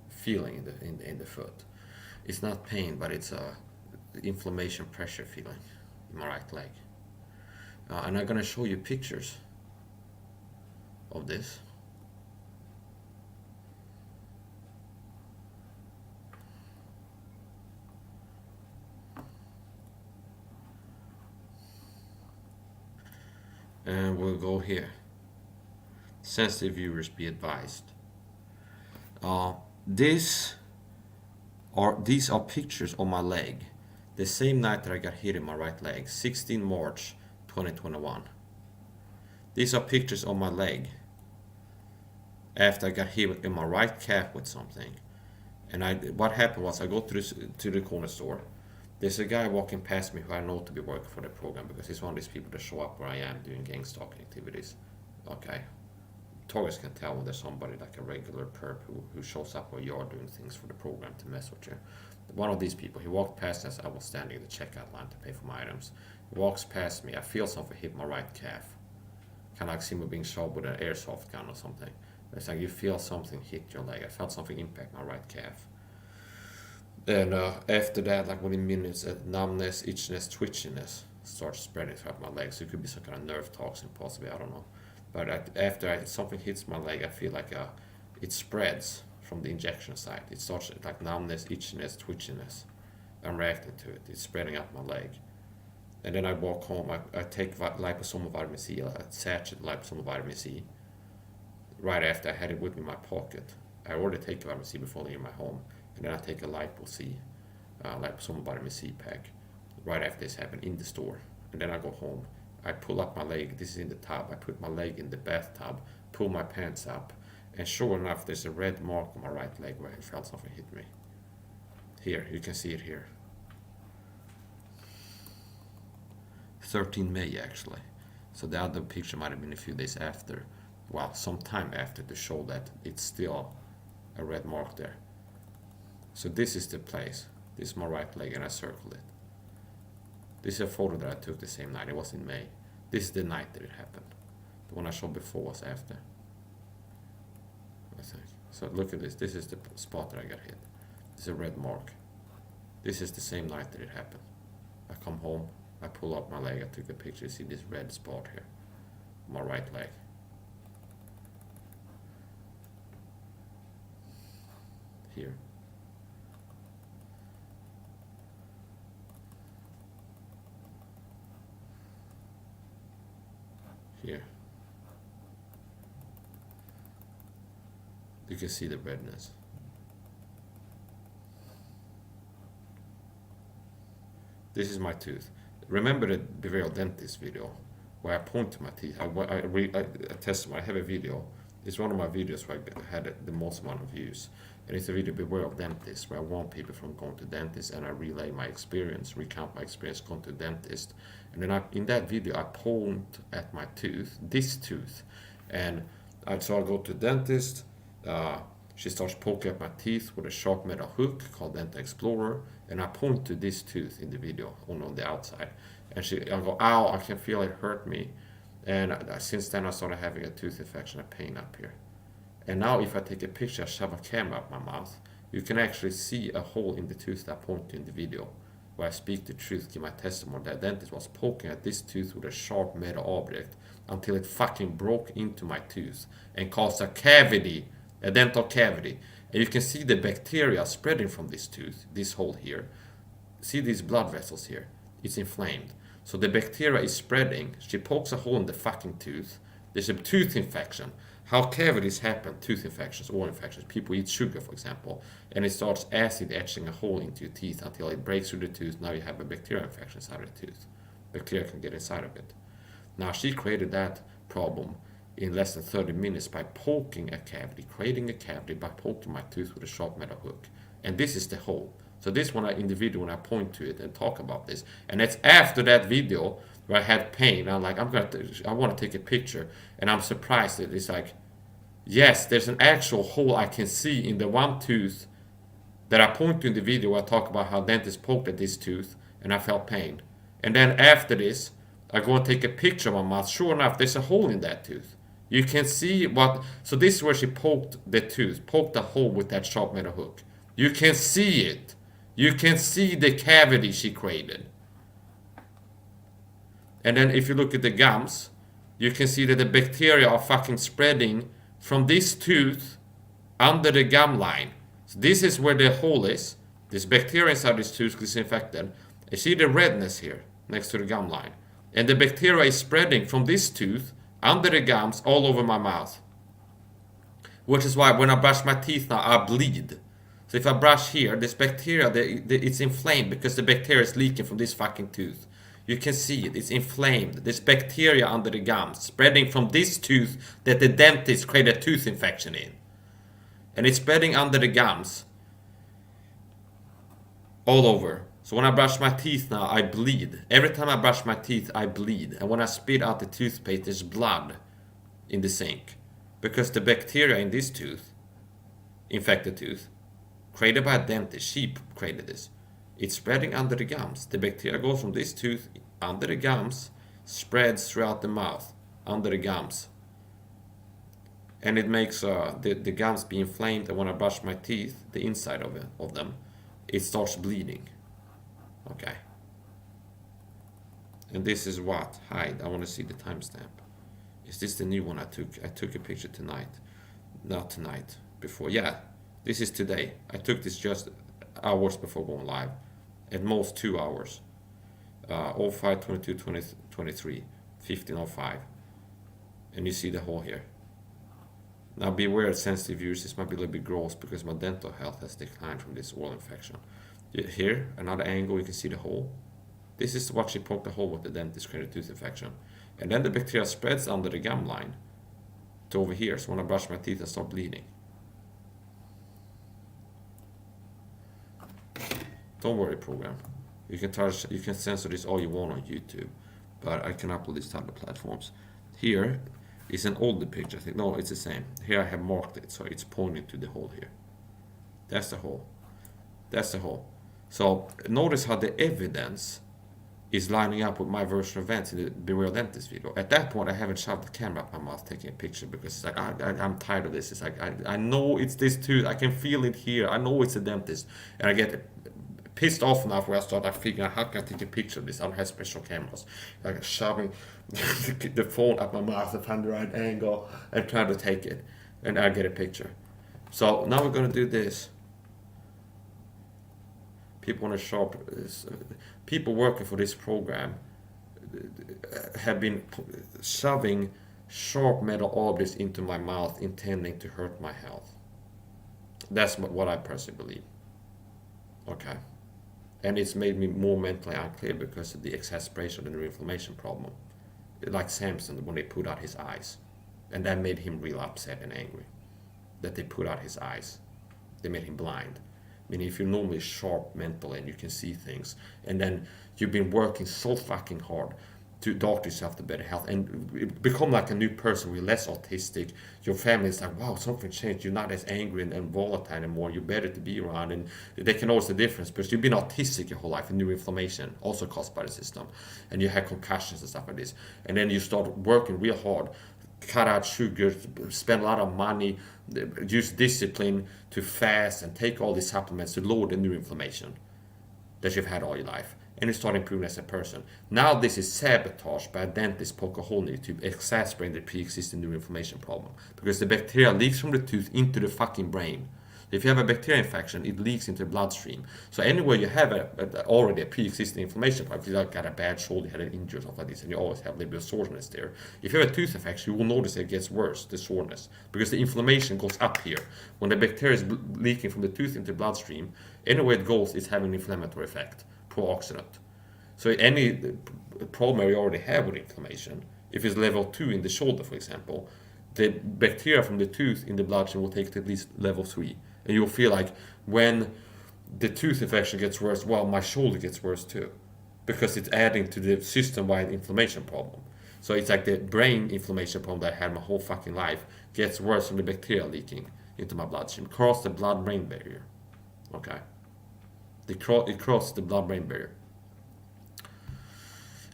feeling in the foot. It's not pain, but it's a inflammation, pressure feeling in my right leg. And I'm gonna show you pictures of this. And we'll go here. Sensitive viewers be advised. These are pictures of my leg. The same night that I got hit in my right leg, 16 March 2021. These are pictures of my leg after I got hit in my right calf with something. And what happened was I go to the corner store. There's a guy walking past me who I know to be working for the program because he's one of these people that show up where I am doing gang stalking activities. Okay. Targets can tell when there's somebody like a regular perp who shows up where you are doing things for the program to mess with you. One of these people, he walked past as I was standing in the checkout line to pay for my items. He walks past me, I feel something hit my right calf. Kind of like someone being shot with an airsoft gun or something. It's like you feel something hit your leg. I felt something impact my right calf. And after that, like within minutes, numbness, itchiness, twitchiness starts spreading throughout my legs. So it could be some kind of nerve toxin, possibly, I don't know. But after something hits my leg, I feel like it spreads from the injection site. It starts like numbness, itchiness, twitchiness. I'm reacting to it. It's spreading up my leg. And then I walk home. I take liposomal vitamin C, a sachet liposomal vitamin C. Right after I had it with me in my pocket. I already take vitamin C before leaving my home. And then I take a liposomal vitamin C pack. Right after this happened in the store. And then I go home. I pull up my leg. This is in the tub. I put my leg in the bathtub, pull my pants up, and sure enough, there's a red mark on my right leg where I felt something hit me. Here, you can see it here. 13 May actually. So the other picture might have been a few days after. Well, some time after to show that it's still a red mark there. So this is the place. This is my right leg and I circled it. This is a photo that I took the same night. It was in May. This is the night that it happened. The one I showed before was after. I think. So look at this. This is the spot that I got hit. This is a red mark. This is the same night that it happened. I come home. I pull up my leg. I took a picture. You see this red spot here. My right leg. Here. Here. You can see the redness. This is my tooth. Remember the behavioral dentist video where I point to my teeth. I test I have a video. It's one of my videos where I had the most amount of views. And it's a video, Beware of Dentists, where I warn people from going to dentists, and I relay my experience, recount my experience going to dentist. And then in that video, I point at my tooth, this tooth. And so I go to dentist. She starts poking at my teeth with a sharp metal hook called Dental Explorer. And I point to this tooth in the video, on the outside. And I go, ow, I can feel it hurt me. And since then, I started having a tooth infection, a pain up here. And now if I take a picture, I shove a camera up my mouth, you can actually see a hole in the tooth that I point to in the video, where I speak the truth, give my testimony. That dentist was poking at this tooth with a sharp metal object until it fucking broke into my tooth and caused a cavity, a dental cavity. And you can see the bacteria spreading from this tooth, this hole here. See these blood vessels here? It's inflamed. So the bacteria is spreading. She pokes a hole in the fucking tooth. There's a tooth infection. How cavities happen, tooth infections, oral infections. People eat sugar, for example, and it starts acid etching a hole into your teeth until it breaks through the tooth. Now you have a bacterial infection inside of the tooth. Bacteria can get inside of it. Now she created that problem in less than 30 minutes by poking a cavity, creating a cavity by poking my tooth with a sharp metal hook. And this is the hole. So this one in the video when I point to it and talk about this. And it's after that video where I had pain. I'm like, I want to take a picture. And I'm surprised that it's like, yes, there's an actual hole I can see in the one tooth that I point to in the video where I talk about how dentists poked at this tooth and I felt pain. And then after this, I go and take a picture of my mouth. Sure enough, there's a hole in that tooth. You can see so this is where she poked the tooth, poked the hole with that sharp metal hook. You can see it. You can see the cavity she created. And then if you look at the gums, you can see that the bacteria are fucking spreading from this tooth under the gum line. So this is where the hole is. This bacteria inside this tooth is infected. You see the redness here next to the gum line. And the bacteria is spreading from this tooth under the gums all over my mouth. Which is why when I brush my teeth now, I bleed. So if I brush here, this bacteria, it's inflamed because the bacteria is leaking from this fucking tooth. You can see it, it's inflamed. There's bacteria under the gums spreading from this tooth that the dentist created a tooth infection in. And it's spreading under the gums all over. So when I brush my teeth now, I bleed. Every time I brush my teeth, I bleed. And when I spit out the toothpaste, there's blood in the sink. Because the bacteria in this tooth, infected tooth, created by a dentist, she created this. It's spreading under the gums. The bacteria goes from this tooth under the gums, spreads throughout the mouth, under the gums. And it makes the gums be inflamed, and when I brush my teeth, the inside of them, it starts bleeding. Okay. And this is what? Hide. I want to see the timestamp. Is this the new one I took? I took a picture tonight. Not tonight. Before. Yeah. This is today. I took this just hours before going live. At most 2 hours. 05, 22, 20, 23. 15:05. And you see the hole here. Now beware, sensitive viewers, this might be a little bit gross because my dental health has declined from this oral infection. Here, another angle, you can see the hole. This is what she poked the hole with the dentist created tooth infection. And then the bacteria spreads under the gum line to over here. So when I brush my teeth, I start bleeding. Don't worry, program. You can censor this all you want on YouTube, but I can upload this to other platforms. Here is an older picture. I think no, it's the same. Here I have marked it, so it's pointing to the hole here. That's the hole. That's the hole. So notice how the evidence is lining up with my version of events in the Beware Dentist video. At that point, I haven't shoved the camera up my mouth taking a picture because it's like I'm tired of this. It's like I know it's this tooth. I can feel it here. I know it's a dentist, and I get pissed off now where I start figuring out how can I take a picture of this. I don't have special cameras. Like shoving the phone up my mouth to find the right angle and trying to take it, and I get a picture. So now we're gonna do this. People on people working for this program have been shoving sharp metal objects into my mouth intending to hurt my health. That's what I personally believe. Okay. And it's made me more mentally unclear because of the exacerbation of the inflammation problem. like Samson when they put out his eyes, and that made him real upset and angry. That they put out his eyes, they made him blind. I mean, if you're normally sharp mentally and you can see things, and then you've been working so fucking hard to doctor yourself to better health and become like a new person, you're less autistic, your family is like, wow, something changed, you're not as angry and volatile anymore, you're better to be around, and they can notice the difference because you've been autistic your whole life and neuroinflammation also caused by the system, and you had concussions and stuff like this, and then you start working real hard, cut out sugar, spend a lot of money, use discipline to fast and take all these supplements to lower the neuroinflammation that you've had all your life, and you start improving as a person. Now this is sabotaged by a dentist poke a hole in your tooth, exacerbating the pre-existing neuroinflammation problem, because the bacteria leaks from the tooth into the fucking brain. If you have a bacterial infection, it leaks into the bloodstream. So anywhere you have already a pre-existing inflammation, if you got a bad shoulder, you had an injury or something like this, and you always have a little bit of soreness there. If you have a tooth infection, you will notice it gets worse, the soreness, because the inflammation goes up here. When the bacteria is leaking from the tooth into the bloodstream, anywhere it goes, it's having an inflammatory effect, pro-oxidant. So any problem you already have with inflammation, if it's level 2 in the shoulder, for example, the bacteria from the tooth in the bloodstream will take it to at least level 3. And you'll feel like when the tooth infection gets worse, well, my shoulder gets worse too, because it's adding to the system-wide inflammation problem. So it's like the brain inflammation problem that I had my whole fucking life gets worse from the bacteria leaking into my bloodstream, across the blood-brain barrier. Okay, it crossed the blood-brain barrier.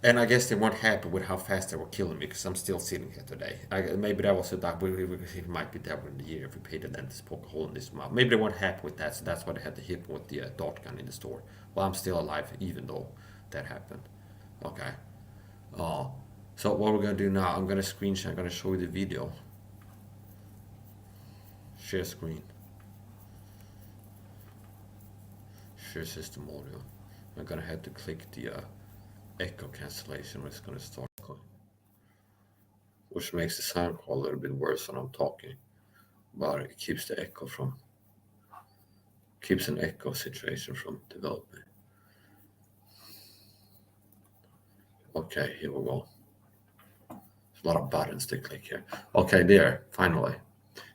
And I guess they weren't happy with how fast they were killing me, because I'm still sitting here today. Maybe that was a dark. It might be that in the year if we paid the dentist poke a hole in this mouth. Maybe they weren't happy with that, so that's why they had to hit me with the dart gun in the store. Well, I'm still alive, even though that happened. Okay. So what we're gonna do now? I'm gonna screenshot. I'm gonna show you the video. Share screen. Share system audio. I'm gonna have to click the echo cancellation when it's going to start, which makes the sound quality a little bit worse when I'm talking, but it keeps the echo keeps an echo situation from developing. Okay, here we go. There's a lot of buttons to click here. Okay, there, finally.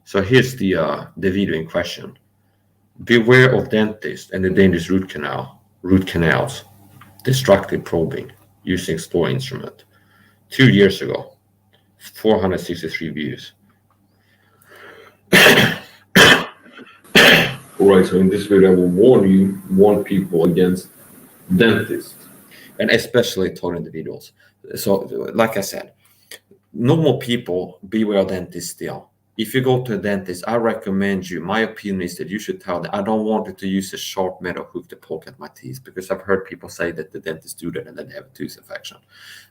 So here's the video in question. Beware of dentists and the dangerous root canals, destructive probing using Explorer instrument. 2 years ago, 463 views. Alright, so in this video I will warn people against dentists, and especially taught individuals. So like I said, normal people, beware of dentists still. If you go to a dentist, I recommend you, my opinion is that you should tell them, I don't want you to use a sharp metal hook to poke at my teeth, because I've heard people say that the dentists do that and then they have a tooth infection.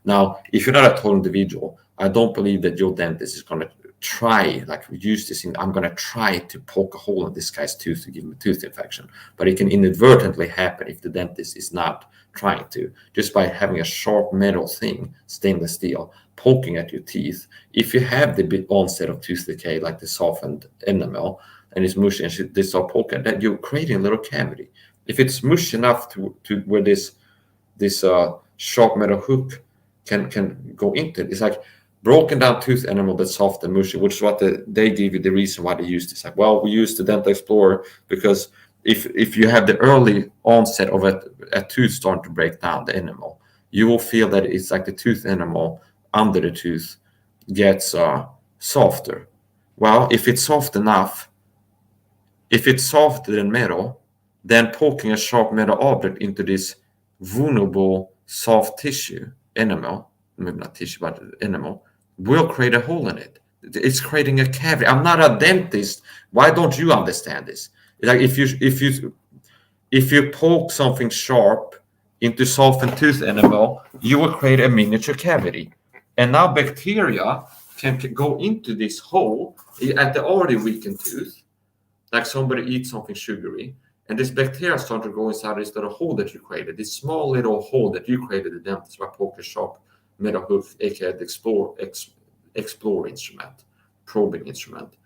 Now, if you're not a tall individual, I don't believe that your dentist is going to try, like use this thing, I'm going to try to poke a hole in this guy's tooth to give him a tooth infection. But it can inadvertently happen if the dentist is not trying to, just by having a sharp metal thing, stainless steel, poking at your teeth. If you have the bit onset of tooth decay, like the softened enamel, and it's mushy and they start poking, that you're creating a little cavity. If it's mushy enough to where this sharp metal hook can go into it, it's like broken down tooth enamel that's soft and mushy, which is what they give you the reason why they use this. Like, well, we use the Dental Explorer because if you have the early onset of a tooth starting to break down, the enamel, you will feel that it's like the tooth enamel under the tooth gets softer. Well, if it's soft enough, if it's softer than metal, then poking a sharp metal object into this vulnerable soft tissue, enamel, maybe not tissue, but enamel, will create a hole in it. It's creating a cavity. I'm not a dentist. Why don't you understand this? Like if you poke something sharp into softened tooth enamel, you will create a miniature cavity. And now bacteria can go into this hole at the already weakened tooth, like somebody eats something sugary, and this bacteria start to go inside this little hole that you created, this small little hole that you created, the dentist, by poking a sharp metal hook, aka the Explorer instrument, probing instrument.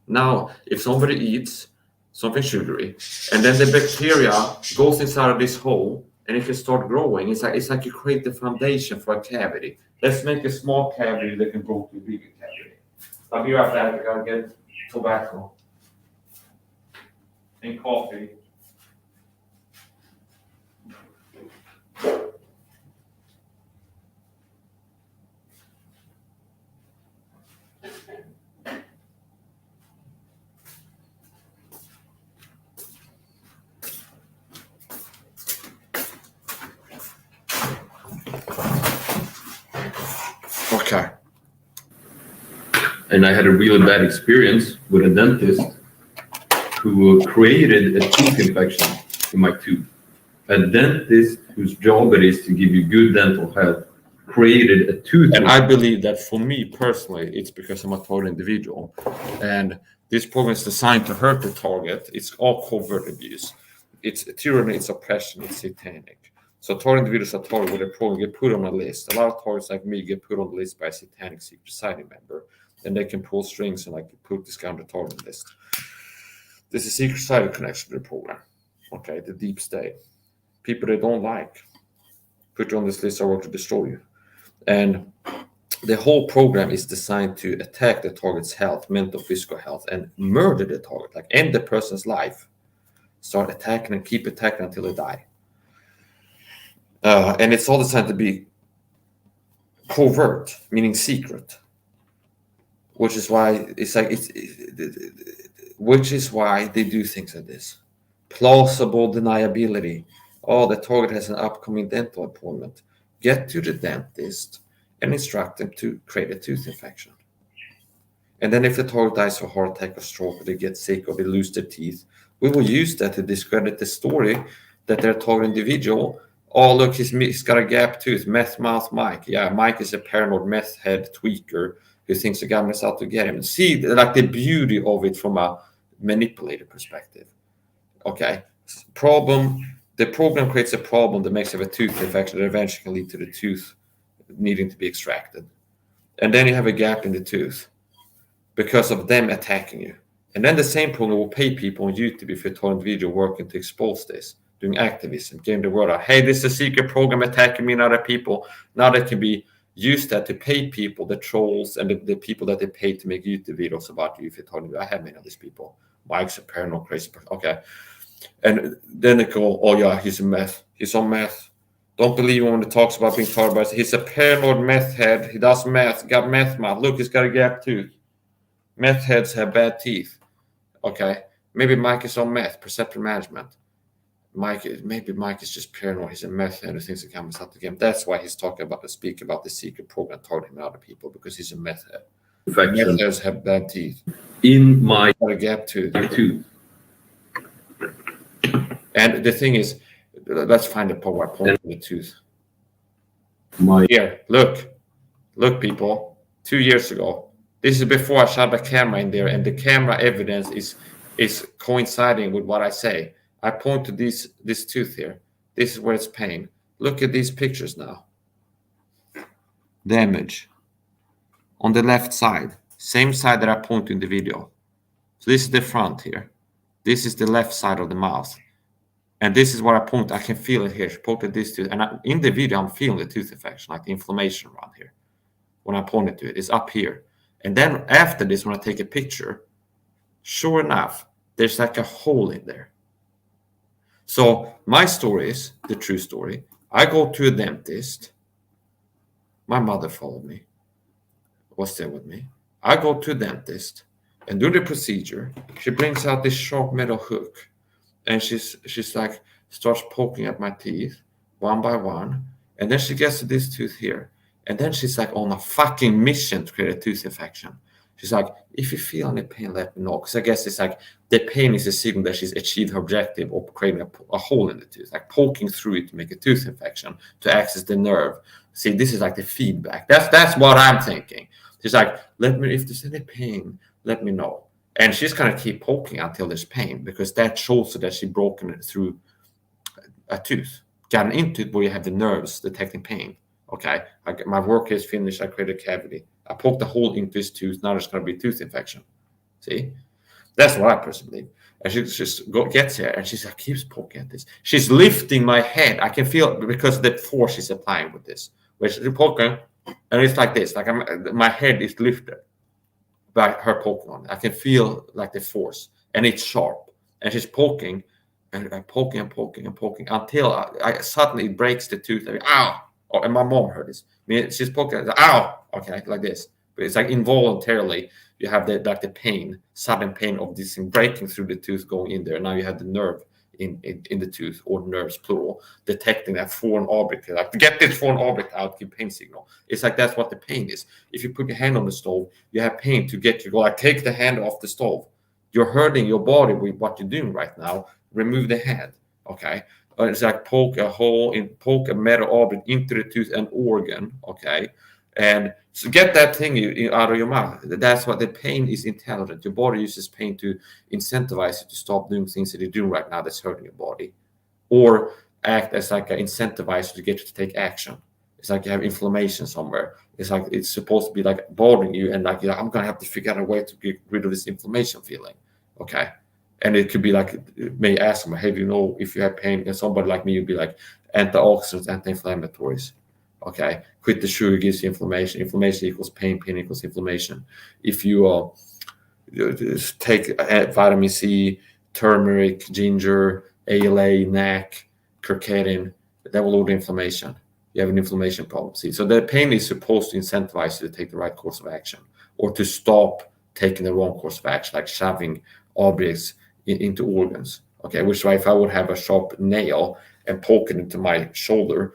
Now, if somebody eats something sugary, and then the bacteria goes inside of this hole And if it start growing, it's like you create the foundation for a cavity. Let's make a small cavity that can grow to a bigger cavity. I'll be right back. I gotta get tobacco and coffee. Okay. And I had a really bad experience with a dentist who created a tooth infection in my tooth. A dentist whose job it is to give you good dental health created a tooth. And I believe that for me personally, it's because I'm a target individual. And this program is designed to hurt the target. It's all covert abuse. It's tyranny, it's oppression, it's satanic. So target individuals are targeted with a program, get put on a list. A lot of targets like me get put on the list by a satanic secret society member. And they can pull strings and like put this guy on the target list. There's a secret society connection to the program. Okay, the deep state. People they don't like. Put you on this list, I work to destroy you. And the whole program is designed to attack the target's health, mental, physical health, and murder the target, like end the person's life. Start attacking and keep attacking until they die. And it's all designed to be covert, meaning secret, which is why which is why they do things like this. Plausible deniability. Oh, the target has an upcoming dental appointment. Get to the dentist and instruct them to create a tooth infection. And then if the target dies of a heart attack or stroke, or they get sick or they lose their teeth, we will use that to discredit the story that they're a target individual. Oh, look, he's got a gap tooth, meth mouth Mike. Yeah, Mike is a paranoid meth head tweaker who thinks the government's out to get him. See, like the beauty of it from a manipulator perspective. Okay, the program creates a problem that makes it a tooth infection that eventually can lead to the tooth needing to be extracted. And then you have a gap in the tooth because of them attacking you. And then the same program will pay people on YouTube if you're a target individual working to expose this, doing activism, getting the word out. Hey, this is a secret program attacking me and other people. Now they can be used that to pay people, the trolls and the people that they pay to make YouTube videos about you if you're target. I have many of these people. Mike's a paranoid crazy person. Okay. And then they go, oh yeah, he's a meth. He's on meth. Don't believe him when he talks about being targeted. He's a paranoid meth head. He does meth. Got meth mouth. Look, he's got a gap tooth. Meth heads have bad teeth. Okay. Maybe Mike is on meth, perception management. Maybe Mike is just paranoid. He's a meth head who thinks he can out the game. That's why he's speaking about the secret program targeting other people, because he's a meth head. Meth heads have bad teeth. In my got a gap tooth. And the thing is, let's find a PowerPoint of the tooth. Here, look, people. 2 years ago, this is before I shot the camera in there, and the camera evidence is coinciding with what I say. I point to this tooth here. This is where it's pain. Look at these pictures now. Damage on the left side, same side that I point to in the video. So this is the front here. This is the left side of the mouth. And this is what I point. I can feel it here. She poked at this tooth. And in the video, I'm feeling the tooth infection, like the inflammation around here. When I pointed to it, it's up here. And then after this, when I take a picture, sure enough, there's like a hole in there. So my story is the true story. I go to a dentist. My mother followed me, was there with me. I go to a dentist and do the procedure. She brings out this sharp metal hook. And she's like, starts poking at my teeth one by one. And then she gets to this tooth here. And then she's like on a fucking mission to create a tooth infection. She's like, if you feel any pain, let me know. Because I guess it's like the pain is a signal that she's achieved her objective of creating a hole in the tooth, like poking through it to make a tooth infection to access the nerve. See, this is like the feedback. That's what I'm thinking. She's like, let me, if there's any pain, let me know. And she's going to keep poking until there's pain, because that shows her that she's broken it through a tooth, gotten into it where you have the nerves detecting pain. Okay, my work is finished. I created a cavity. I poked a hole into this tooth. Now there's going to be a tooth infection. See, that's what I personally believe. And she just gets here, and she keeps poking at this. She's lifting my head. I can feel because the force she's applying with this. Where she's poking, and it's like this. Like my head is lifted by her poking on it. I can feel like the force, and it's sharp. And she's poking, and I'm poking and poking and poking until I suddenly it breaks the tooth. Like, ow! Oh, and my mom heard this. I mean, she's poking. Ow! Okay, like this. But it's like involuntarily you have the pain, sudden pain of this thing breaking through the tooth, going in there. Now you have the nerve in the tooth, or nerves plural, detecting that foreign object. Like, to get this foreign object out, give pain signal. It's like that's what the pain is. If you put your hand on the stove, you have pain to get you go like take the hand off the stove. You're hurting your body with what you're doing right now. Remove the hand. Okay. It's like poke a metal object into the tooth, an organ. Okay. And so get that thing out of your mouth. That's what the pain is intelligent. Your body uses pain to incentivize you to stop doing things that you're doing right now that's hurting your body, or act as like an incentivizer to get you to take action. It's like you have inflammation somewhere. It's like it's supposed to be like bothering you, and like, I'm gonna have to figure out a way to get rid of this inflammation feeling. Okay. And it could be like, may ask them, hey, do you know if you have pain? And somebody like me would be like, antioxidants, anti-inflammatories. Okay, quit the sugar gives you inflammation. Inflammation equals pain. Pain equals inflammation. If you take vitamin C, turmeric, ginger, ALA, NAC, curcumin, that will lower the inflammation. You have an inflammation problem. See, so the pain is supposed to incentivize you to take the right course of action, or to stop taking the wrong course of action, like shoving objects into organs. Okay, which is why if I would have a sharp nail and poke it into my shoulder,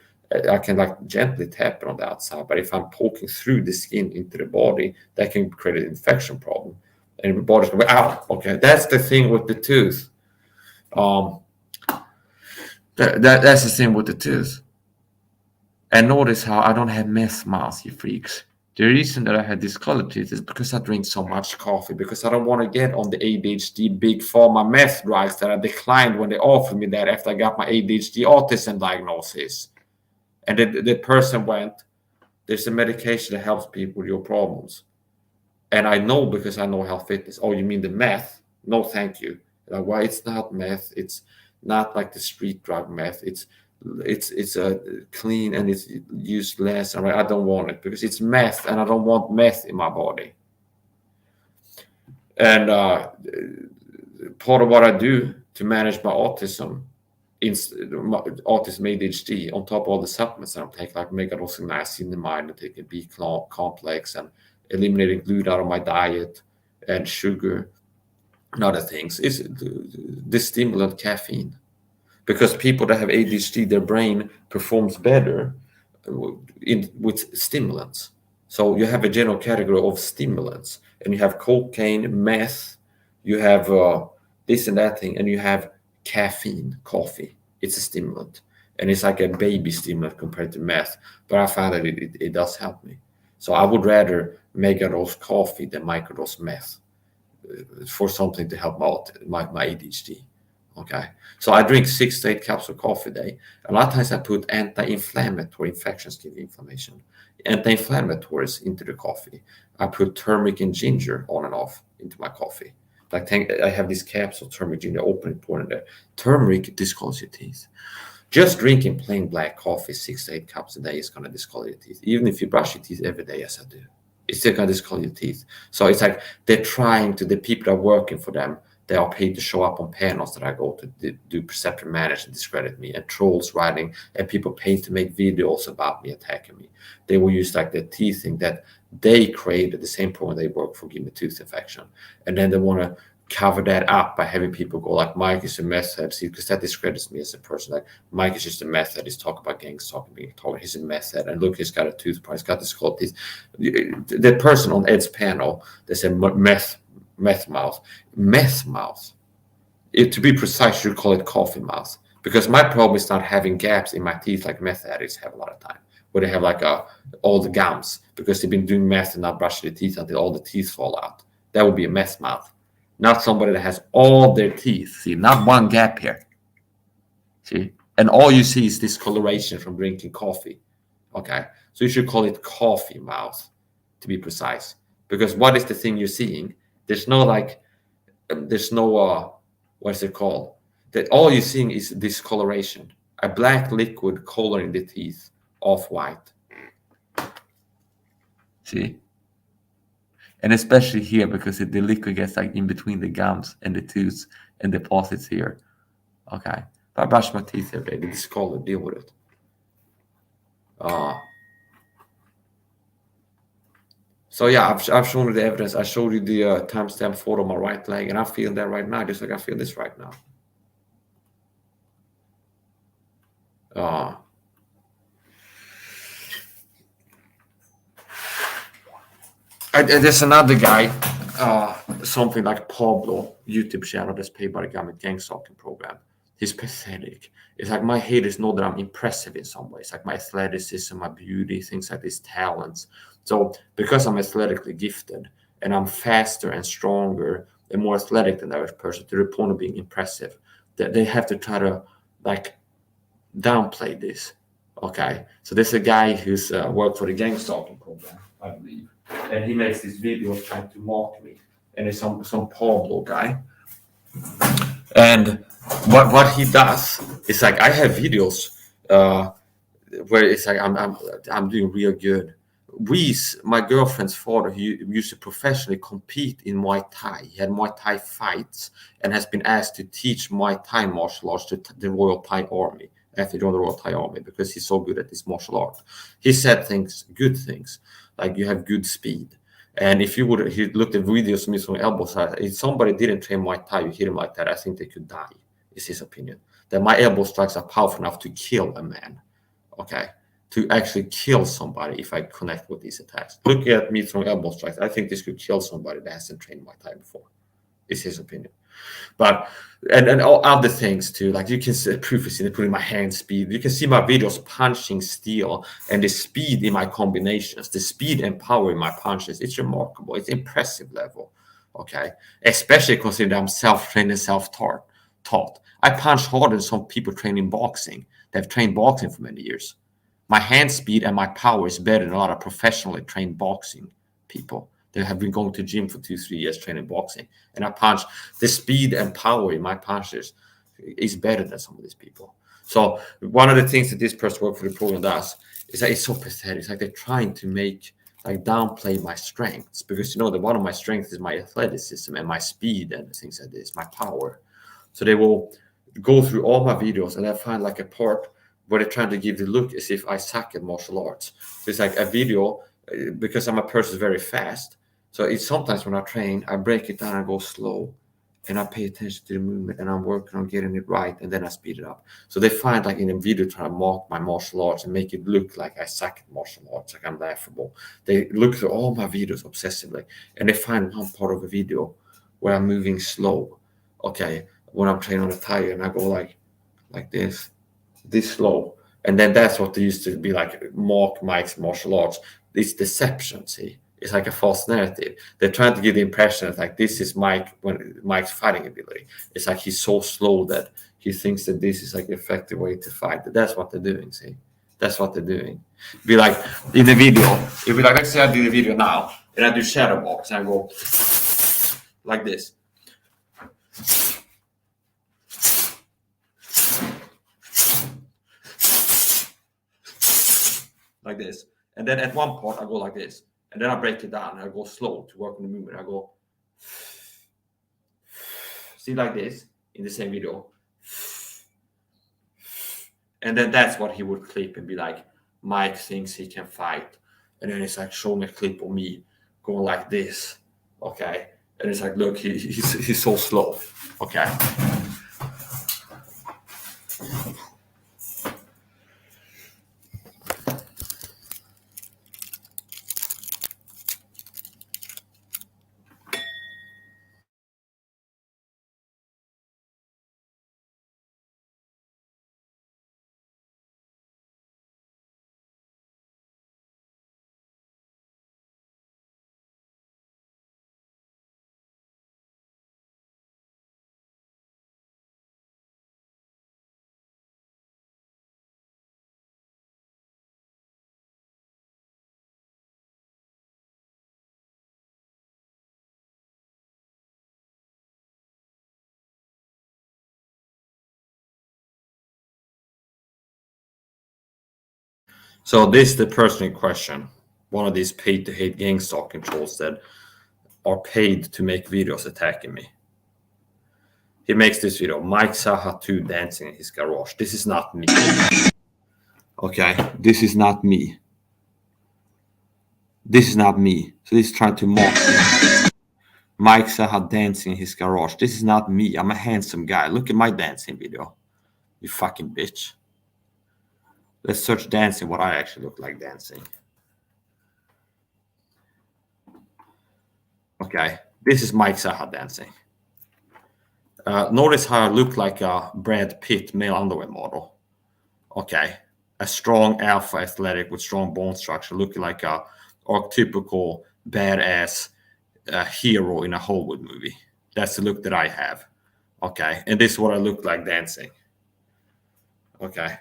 I can like gently tap it on the outside. But if I'm poking through the skin into the body, that can create an infection problem, and the body's going to go, ow. Okay, that's the thing with the tooth. That's the thing with the tooth. And notice how I don't have meth mouth, you freaks. The reason that I had discolored teeth is because I drink so much coffee, because I don't want to get on the ADHD big pharma meth drugs that I declined when they offered me that after I got my ADHD autism diagnosis. And the person went, there's a medication that helps people with your problems. And I know, because I know health fitness. Oh, you mean the meth? No, thank you. Like, why? It's not meth. It's not like the street drug meth. It's a clean, and it's used less. And I don't want it because it's meth, and I don't want meth in my body. And part of what I do to manage my autism, autism ADHD, on top of all the supplements that I'm taking, like megadosing niacinamide and taking B complex and eliminating gluten out of my diet and sugar and other things, is the stimulant caffeine. Because people that have ADHD, their brain performs better with stimulants. So you have a general category of stimulants, and you have cocaine, meth, you have this and that thing, and you have caffeine, coffee. It's a stimulant, and it's like a baby stimulant compared to meth. But I found that it does help me. So I would rather megadose coffee than microdose meth for something to help my ADHD. Okay, so I drink 6 to 8 cups of coffee a day. A lot of times I put anti-inflammatory, infections give inflammation, anti-inflammatories into the coffee. I put turmeric and ginger on and off into my coffee. Like, I have this capsule, turmeric, ginger, open and pour in there. Turmeric discolors your teeth. Just drinking plain black coffee 6 to 8 cups a day is going to discolor your teeth. Even if you brush your teeth every day, as I do, it's still going to discolor your teeth. So it's like they're trying to, the people that are working for them, they are paid to show up on panels that I go to do perception manage and discredit me, and trolls writing, and people paid to make videos about me, attacking me. They will use like the teeth thing that they created, the same program they work for, give me tooth infection. And then they want to cover that up by having people go like, Mike is a meth head. See, because that discredits me as a person. Like, Mike is just a meth head. He's talking about gangs, talking. He's a meth head. And look, he's got a toothbrush. He's got this cold teeth. The person on Ed's panel, they said meth mouth. To be precise, you call it coffee mouth, because my problem is not having gaps in my teeth like meth addicts have a lot of time, where they have like all the gums because they've been doing meth and not brushing their teeth until all the teeth fall out. That would be a meth mouth, not somebody that has all their teeth. See, not one gap here. See, and all you see is discoloration from drinking coffee. Okay, so you should call it coffee mouth, to be precise, because what is the thing you're seeing? There's no what is it called? That all you're seeing is discoloration, a black liquid coloring the teeth off white. See? And especially here, because the liquid gets like in between the gums and the tooth and deposits here. Okay. But I brush my teeth every day. The discolor, deal with it. So yeah, I've shown you the evidence. I showed you the timestamp photo of my right leg, and I feel that right now, just like I feel this right now. There's another guy, something like Pablo, YouTube channel that's paid by the government gang stalking program. He's pathetic. It's like my haters know that I'm impressive in some ways, like my athleticism, my beauty, things like these talents. So because I'm athletically gifted and I'm faster and stronger and more athletic than the average person, to the point of being impressive, that they have to try to like downplay this. Okay, so there's a guy who's worked for the gang stalking program, I believe, and he makes these videos trying to mock me. And it's some Pablo guy, and what he does is like I have videos where it's like I'm doing real good. My girlfriend's father, he used to professionally compete in Muay Thai. He had Muay Thai fights and has been asked to teach Muay Thai martial arts to the Royal Thai Army after he joined the Royal Thai Army because he's so good at this martial art. He said good things, like you have good speed. And if he looked at videos of me from elbow side, if somebody didn't train Muay Thai, you hit him like that, I think they could die, is his opinion. That my elbow strikes are powerful enough to kill a man. Okay, to actually kill somebody if I connect with these attacks. Look at me throwing elbow strikes. I think this could kill somebody that hasn't trained Muay Thai before. Is his opinion. But and all other things too. Like you can see proof is in putting my hand speed. You can see my videos punching steel and the speed in my combinations, the speed and power in my punches. It's remarkable. It's impressive level. Okay, especially considering I'm self-trained and self-taught. I punch harder than some people training boxing. They've trained boxing for many years. My hand speed and my power is better than a lot of professionally trained boxing people that have been going to gym for 2-3 years training boxing. And I punch the speed and power in my punches is better than some of these people. So one of the things that this person work for the program does is that it's so pathetic. It's like they're trying to make like downplay my strengths because you know that one of my strengths is my athleticism and my speed and things like this, my power. So they will go through all my videos and I find like a part where they're trying to give the look as if I suck at martial arts. So it's like a video because I'm a person very fast. So it's sometimes when I train, I break it down and go slow and I pay attention to the movement and I'm working on getting it right and then I speed it up. So they find like in a video trying to mock my martial arts and make it look like I suck at martial arts, like I'm laughable. They look through all my videos obsessively and they find one part of a video where I'm moving slow. Okay, when I'm training on a tire and I go like this slow. And then that's what they used to be like mock Mike's martial arts. This deception, see. It's like a false narrative. They're trying to give the impression that like this is Mike's fighting ability. It's like he's so slow that he thinks that this is like the effective way to fight. That's what they're doing, see. That's what they're doing. Be like in the video, if we like let's say I do the video now and I do shadow box and I go like this. Like this. And then at one part, I go like this. And then I break it down. And I go slow to work on the movement. I go, see like this in the same video. And then that's what he would clip and be like, Mike thinks he can fight. And then it's like showing a clip of me going like this. Okay. And it's like, look, he's so slow. Okay. So this is the person in question, one of these paid to hate gang stalking trolls that are paid to make videos attacking me. He makes this video, Mike Saha 2 dancing in his garage. This is not me. Okay, this is not me. This is not me. So he's trying to mock me. Mike Saha dancing in his garage. This is not me. I'm a handsome guy. Look at my dancing video. You fucking bitch. Let's search dancing, what I actually look like dancing. Okay, this is Mike Saha dancing. Notice how I look like a Brad Pitt male underwear model. Okay, a strong alpha athletic with strong bone structure, looking like a archetypical badass hero in a Hollywood movie. That's the look that I have. Okay, and this is what I look like dancing. Okay.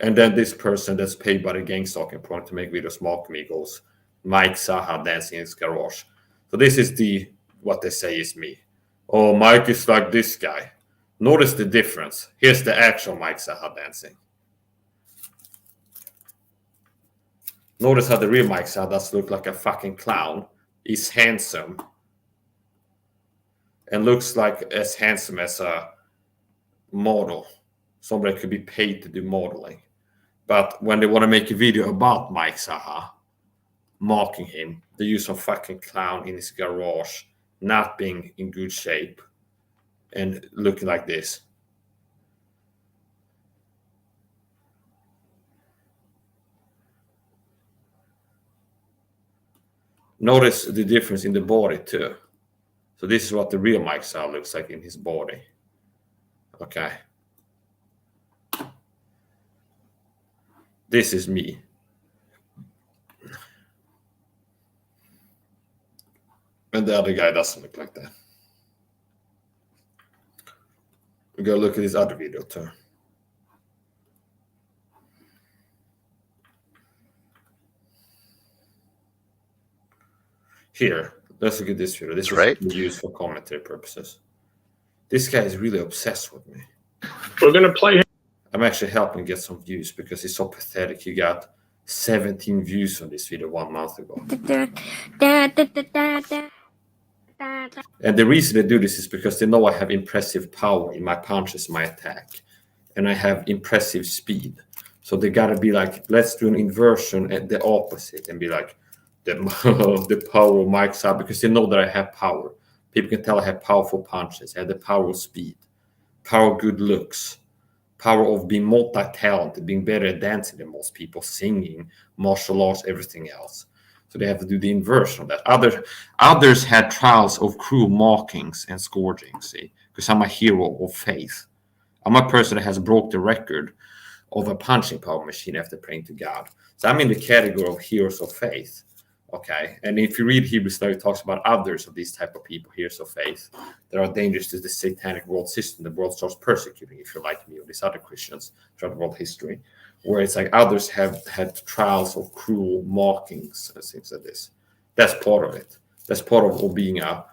And then this person that's paid by the gang stalking program to make videos mock me goes, Mike Saha dancing in his garage. So this is the what they say is me. Oh, Mike is like this guy. Notice the difference. Here's the actual Mike Saha dancing. Notice how the real Mike Saha does look like a fucking clown. He's handsome. And looks like as handsome as a model. Somebody could be paid to do modeling. But when they want to make a video about Mike Saha, mocking him, they use some fucking clown in his garage, not being in good shape, and looking like this. Notice the difference in the body too. So this is what the real Mike Saha looks like in his body. Okay. This is me. And the other guy doesn't look like that. We go look at this other video too. Here, let's look at this video. This is right. Used for commentary purposes. This guy is really obsessed with me. We're gonna play. I'm actually helping get some views because he's so pathetic. He got 17 views on this video 1 month ago. And the reason they do this is because they know I have impressive power in my punches, my attack, and I have impressive speed. So they gotta be like, let's do an inversion at the opposite and be like, the power of Mike Saha, because they know that I have power. People can tell I have powerful punches. I have the power of speed, power of good looks, power of being multi-talented, being better at dancing than most people, singing, martial arts, everything else. So they have to do the inversion of that. Others had trials of cruel mockings and scourging, see, because I'm a hero of faith. I'm a person that has broke the record of a punching power machine after praying to God. So I'm in the category of heroes of faith. Okay, and if you read Hebrews, it talks about others of these type of people, heroes of faith, that are dangerous to the satanic world system. The world starts persecuting, if you're like me or these other Christians throughout world history, where it's like others have had trials of cruel mockings and things like this. That's part of it. That's part of being a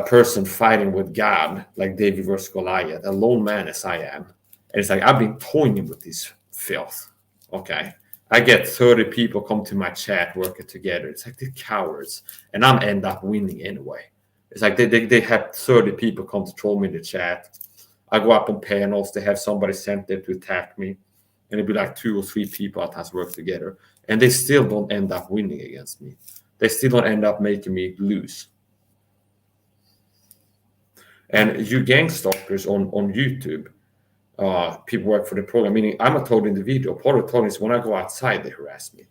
person fighting with God, like David versus Goliath, a lone man as I am. And it's like, I've been toying with this filth. Okay. I get 30 people come to my chat working together. It's like the cowards, and I'm end up winning anyway. It's like they have 30 people come to troll me in the chat. I go up on panels. They have somebody sent there to attack me, and it'd be like 2 or 3 people at times work together, and they still don't end up winning against me. They still don't end up making me lose. And you gang stalkers on YouTube, people work for the program, meaning I'm a told in the video. Part of the told is when I go outside, they harass me.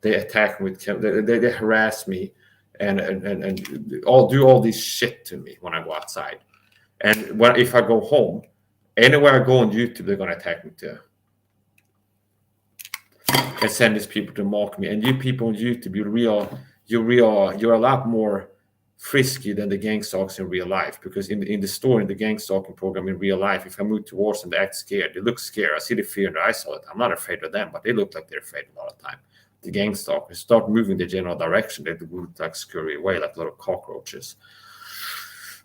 They attack me with they harass me and all do all this shit to me when I go outside. And if I go home, anywhere I go on YouTube, they're gonna attack me too. And send these people to mock me. And you people on YouTube, you're a lot more frisky than the gang stalks in real life, because in the story, in the gang stalking program in real life, if I move towards them, they act scared. They look scared. I see the fear in their eyes all the time. I'm not afraid of them, but they look like they're afraid a lot of the time. The gang stalkers start moving the general direction, they would like scurry away like little cockroaches.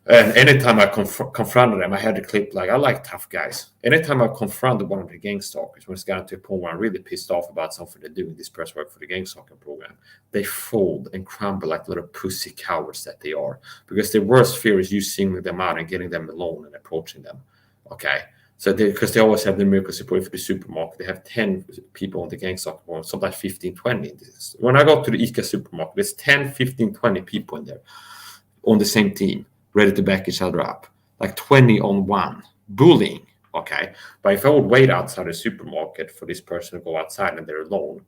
And anytime I confronted them, I had a clip like, I like tough guys. Anytime I confronted one of the gang stalkers, when it's gotten to a point where I'm really pissed off about something they're doing, this press work for the gang stalking program, they fold and crumble like little pussy cowards that they are. Because their worst fear is you singling them out and getting them alone and approaching them. Okay. So because they always have the miracle support for the supermarket, they have 10 people on the gang stalking program, sometimes 15, 20. When I go to the ICA supermarket, there's 10, 15, 20 people in there on the same team, ready to back each other up, like 20 on one, bullying, okay? But if I would wait outside the supermarket for this person to go outside and they're alone,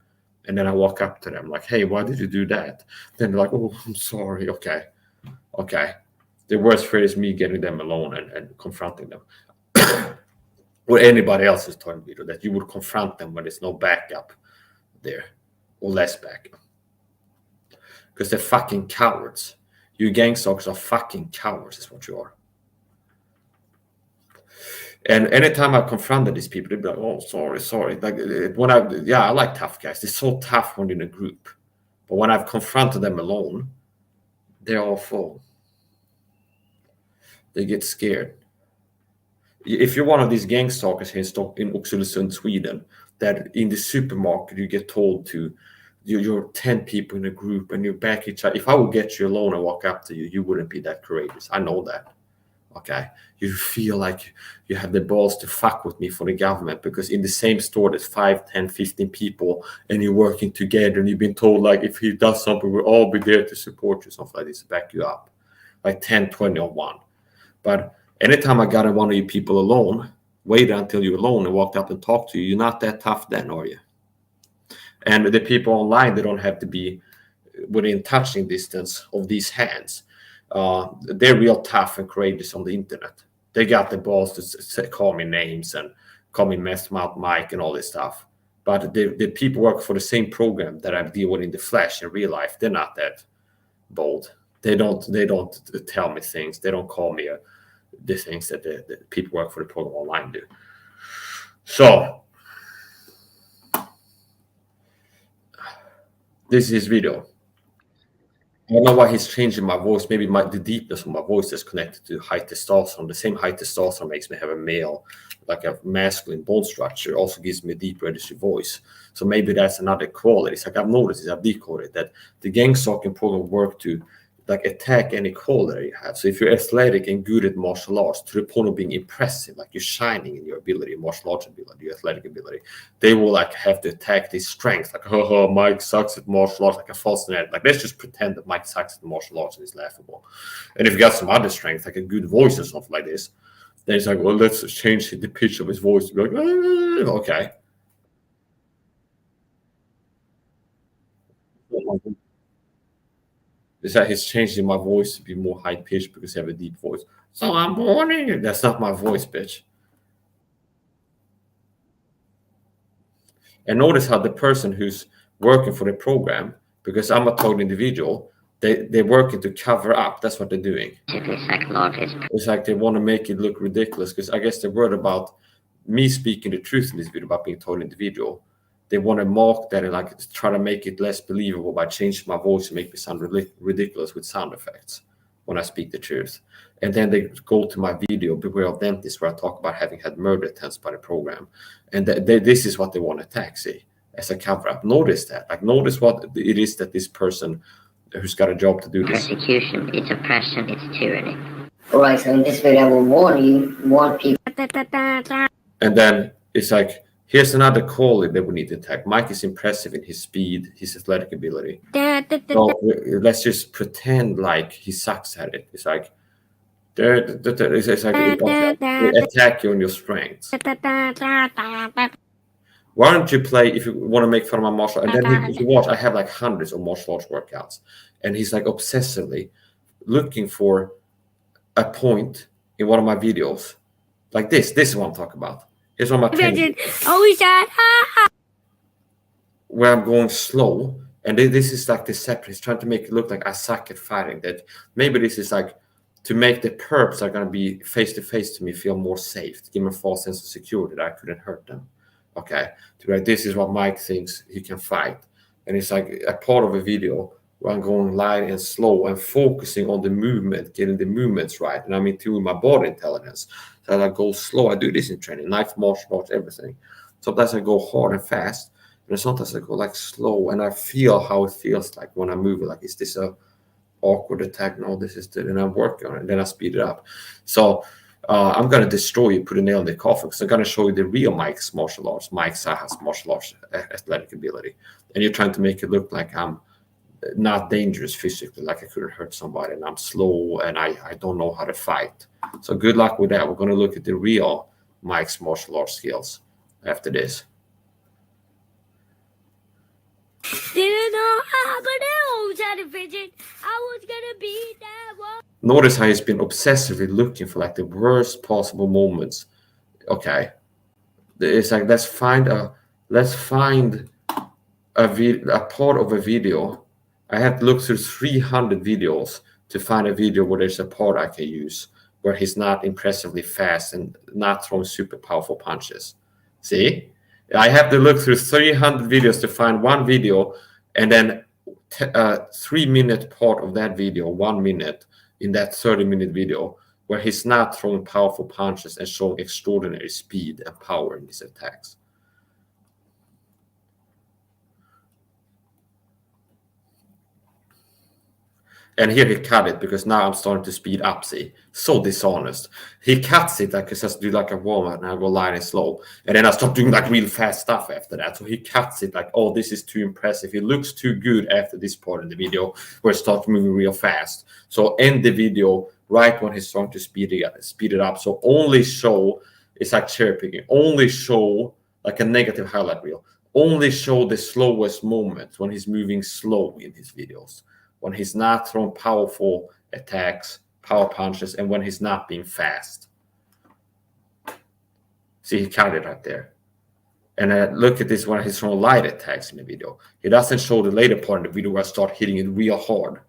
and then I walk up to them like, hey, why did you do that? Then they're like, oh, I'm sorry, okay. The worst fear is me getting them alone and confronting them. Or anybody else's turn video, that you would confront them when there's no backup there, or less backup. Because they're fucking cowards. You gang stalkers are fucking cowards, is what you are. And anytime I confronted these people, they'd be like, oh, sorry. Like I like tough guys. They're so tough when in a group. But when I've confronted them alone, they're awful. They get scared. If you're one of these gang stalkers here in Oxelösund, Sweden, that in the supermarket you get told to, you're 10 people in a group and you back each other. If I would get you alone and walk up to you, you wouldn't be that courageous. I know that. Okay. You feel like you have the balls to fuck with me for the government, because in the same store there's 5, 10, 15 people and you're working together and you've been told, like, if he does something, we'll all be there to support you, something like this, back you up. Like 10, 20 on one. But anytime I got one of you people alone, waited until you're alone and walked up and talked to you, you're not that tough then, are you? And the people online, they don't have to be within touching distance of these hands. They're real tough and courageous on the internet. They got the balls to call me names and call me mess mouth Mike and all this stuff. But the people work for the same program that I deal with in the flesh in real life, they're not that bold. They don't tell me things. They don't call me the things that the people work for the program online do. So this is his video. I don't know why he's changing my voice. Maybe the deepness of my voice is connected to high testosterone. The same high testosterone makes me have a male, like a masculine bone structure, also gives me a deep registry voice. So maybe that's another quality. It's like I've noticed this, I've decoded that the gang stalking program work to like attack any quality you have. So if you're athletic and good at martial arts, to the point of being impressive, like you're shining in your ability, martial arts ability, your athletic ability, they will like have to attack these strengths. Like, oh, Mike sucks at martial arts, like a false net. Like, let's just pretend that Mike sucks at martial arts and it's laughable. And if you got some other strength, like a good voice or something like this, then it's like, well, let's change the pitch of his voice to be like, okay. Is that he's changing my voice to be more high pitched because I have a deep voice. So I'm warning. That's not my voice, bitch. And notice how the person who's working for the program, because I'm a total individual, they're working to cover up. That's what they're doing. It's like they want to make it look ridiculous, because I guess they're worried about me speaking the truth in this video about being a total individual. They want to mock that and like try to make it less believable by changing my voice and make me sound ridiculous with sound effects when I speak the truth. And then they go to my video, Beware of Dentists, where I talk about having had murder attempts by the program. And this is what they want to attack, see, as a cover-up. Notice that. Like, notice what it is that this person who's got a job to do this. Persecution, it's oppression, it's tyranny. Alright, so in this video I will warn people. And then it's like, here's another quality that we need to attack. Mike is impressive in his speed, his athletic ability. So let's just pretend like he sucks at it. It's like, it's like attack you on your strengths. Why don't you play, if you want to make fun of my martial arts, and then if you watch, I have like hundreds of martial arts workouts, and he's like obsessively looking for a point in one of my videos. Like this is what I'm talking about. Here's one of my where I'm going slow, and this is like deceptive. He's trying to make it look like I suck at fighting. That maybe this is like to make the perps are going to be face to face to me feel more safe, to give me a false sense of security that I couldn't hurt them. Okay, to be like, this is what Mike thinks he can fight, and it's like a part of a video where I'm going light and slow and focusing on the movement, getting the movements right. And I'm into my body intelligence. So I go slow. I do this in training, knife, martial arts, everything. Sometimes I go hard and fast, and sometimes I go like slow, and I feel how it feels like when I move it. Like, is this a awkward attack? No, this is the, and I'm working on it, and then I speed it up. So I'm going to destroy you, put a nail in the coffin, because I'm going to show you the real Mike's martial arts, Mike Saha's martial arts athletic ability. And you're trying to make it look like I'm not dangerous physically, like I couldn't hurt somebody, and I'm slow, and I don't know how to fight. So good luck with that. We're going to look at the real Mike's martial arts skills after this. Didn't know how, but I always had a vision. I was gonna be that one. Notice how he's been obsessively looking for like the worst possible moments. Okay, it's like let's find a part of a video. I have to look through 300 videos to find a video where there's a part I can use where he's not impressively fast and not throwing super powerful punches. See, I have to look through 300 videos to find one video, and then 3-minute part of that video, 1 minute in that 30-minute video, where he's not throwing powerful punches and showing extraordinary speed and power in his attacks. And here he cut it because now I'm starting to speed up, see? So dishonest. He cuts it like he says, do like a warm-up, and I go light and slow. And then I start doing like real fast stuff after that. So he cuts it like, oh, this is too impressive. It looks too good after this part in the video where it starts moving real fast. So end the video right when he's starting to speed it up. So only show, it's like cherry picking, only show like a negative highlight reel. Only show the slowest moments when he's moving slow in his videos. When he's not throwing powerful attacks, power punches, and when he's not being fast. See, he cut it right there. And look at this when he's throwing light attacks in the video. He doesn't show the later part of the video where I start hitting it real hard,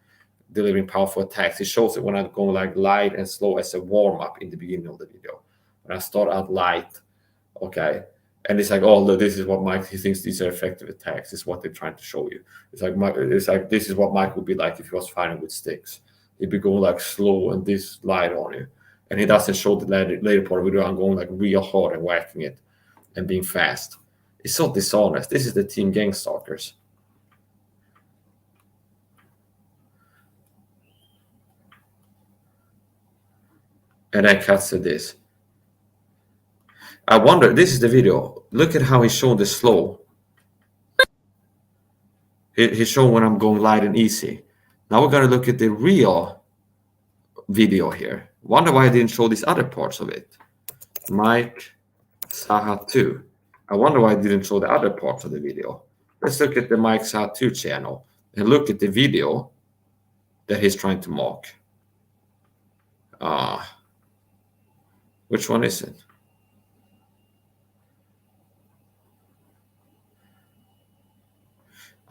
delivering powerful attacks. He shows it when I'm going like light and slow as a warm-up in the beginning of the video. When I start out light, okay, and it's like, oh, look, this is what Mike, he thinks these are effective attacks. This is what they're trying to show you. It's like this is what Mike would be like if he was fighting with sticks. He'd be going like slow and this light on you. And he doesn't show the later part of the video. I'm going like real hard and whacking it and being fast. It's so dishonest. This is the Team Gang Stalkers. And then cuts to this. I wonder, this is the video. Look at how he's showing the slow. He's showing when I'm going light and easy. Now we're going to look at the real video here. Wonder why I didn't show these other parts of it. Mike Saha 2. I wonder why I didn't show the other parts of the video. Let's look at the Mike Saha 2 channel and look at the video that he's trying to mock. Which one is it?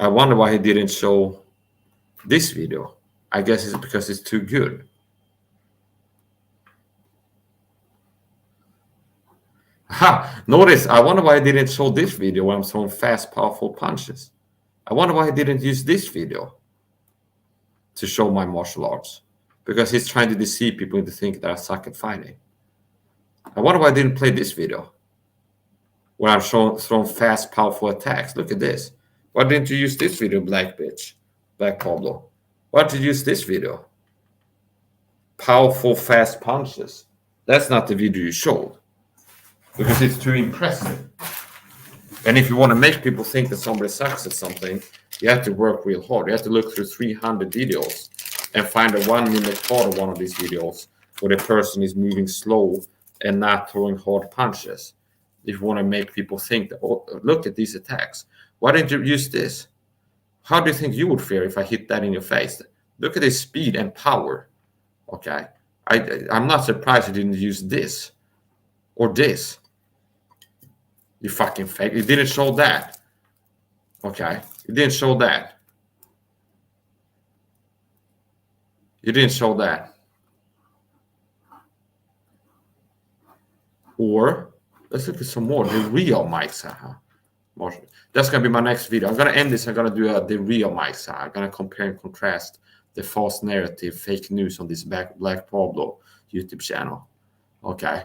I wonder why he didn't show this video. I guess it's because it's too good. Ha! Notice, I wonder why I didn't show this video where I'm throwing fast, powerful punches. I wonder why I didn't use this video to show my martial arts. Because he's trying to deceive people into thinking that I suck at fighting. I wonder why I didn't play this video where I'm throwing fast, powerful attacks. Look at this. Why didn't you use this video, Black Bitch? Black Pablo. Why did you use this video? Powerful, fast punches. That's not the video you showed. Because it's too impressive. And if you want to make people think that somebody sucks at something, you have to work real hard. You have to look through 300 videos and find a 1-minute part of one of these videos where the person is moving slow and not throwing hard punches. If you want to make people think that, oh, look at these attacks. Why didn't you use this? How do you think you would feel if I hit that in your face? Look at his speed and power. Okay. I'm not surprised you didn't use this or this. You fucking fake. You didn't show that. Okay. You didn't show that. You didn't show that. Or, let's look at some more. The real Mike Saha. That's gonna be my next video. I'm gonna end this. I'm gonna do the real Mike Saha. I'm gonna compare and contrast the false narrative, fake news on this Black Pablo YouTube channel. Okay.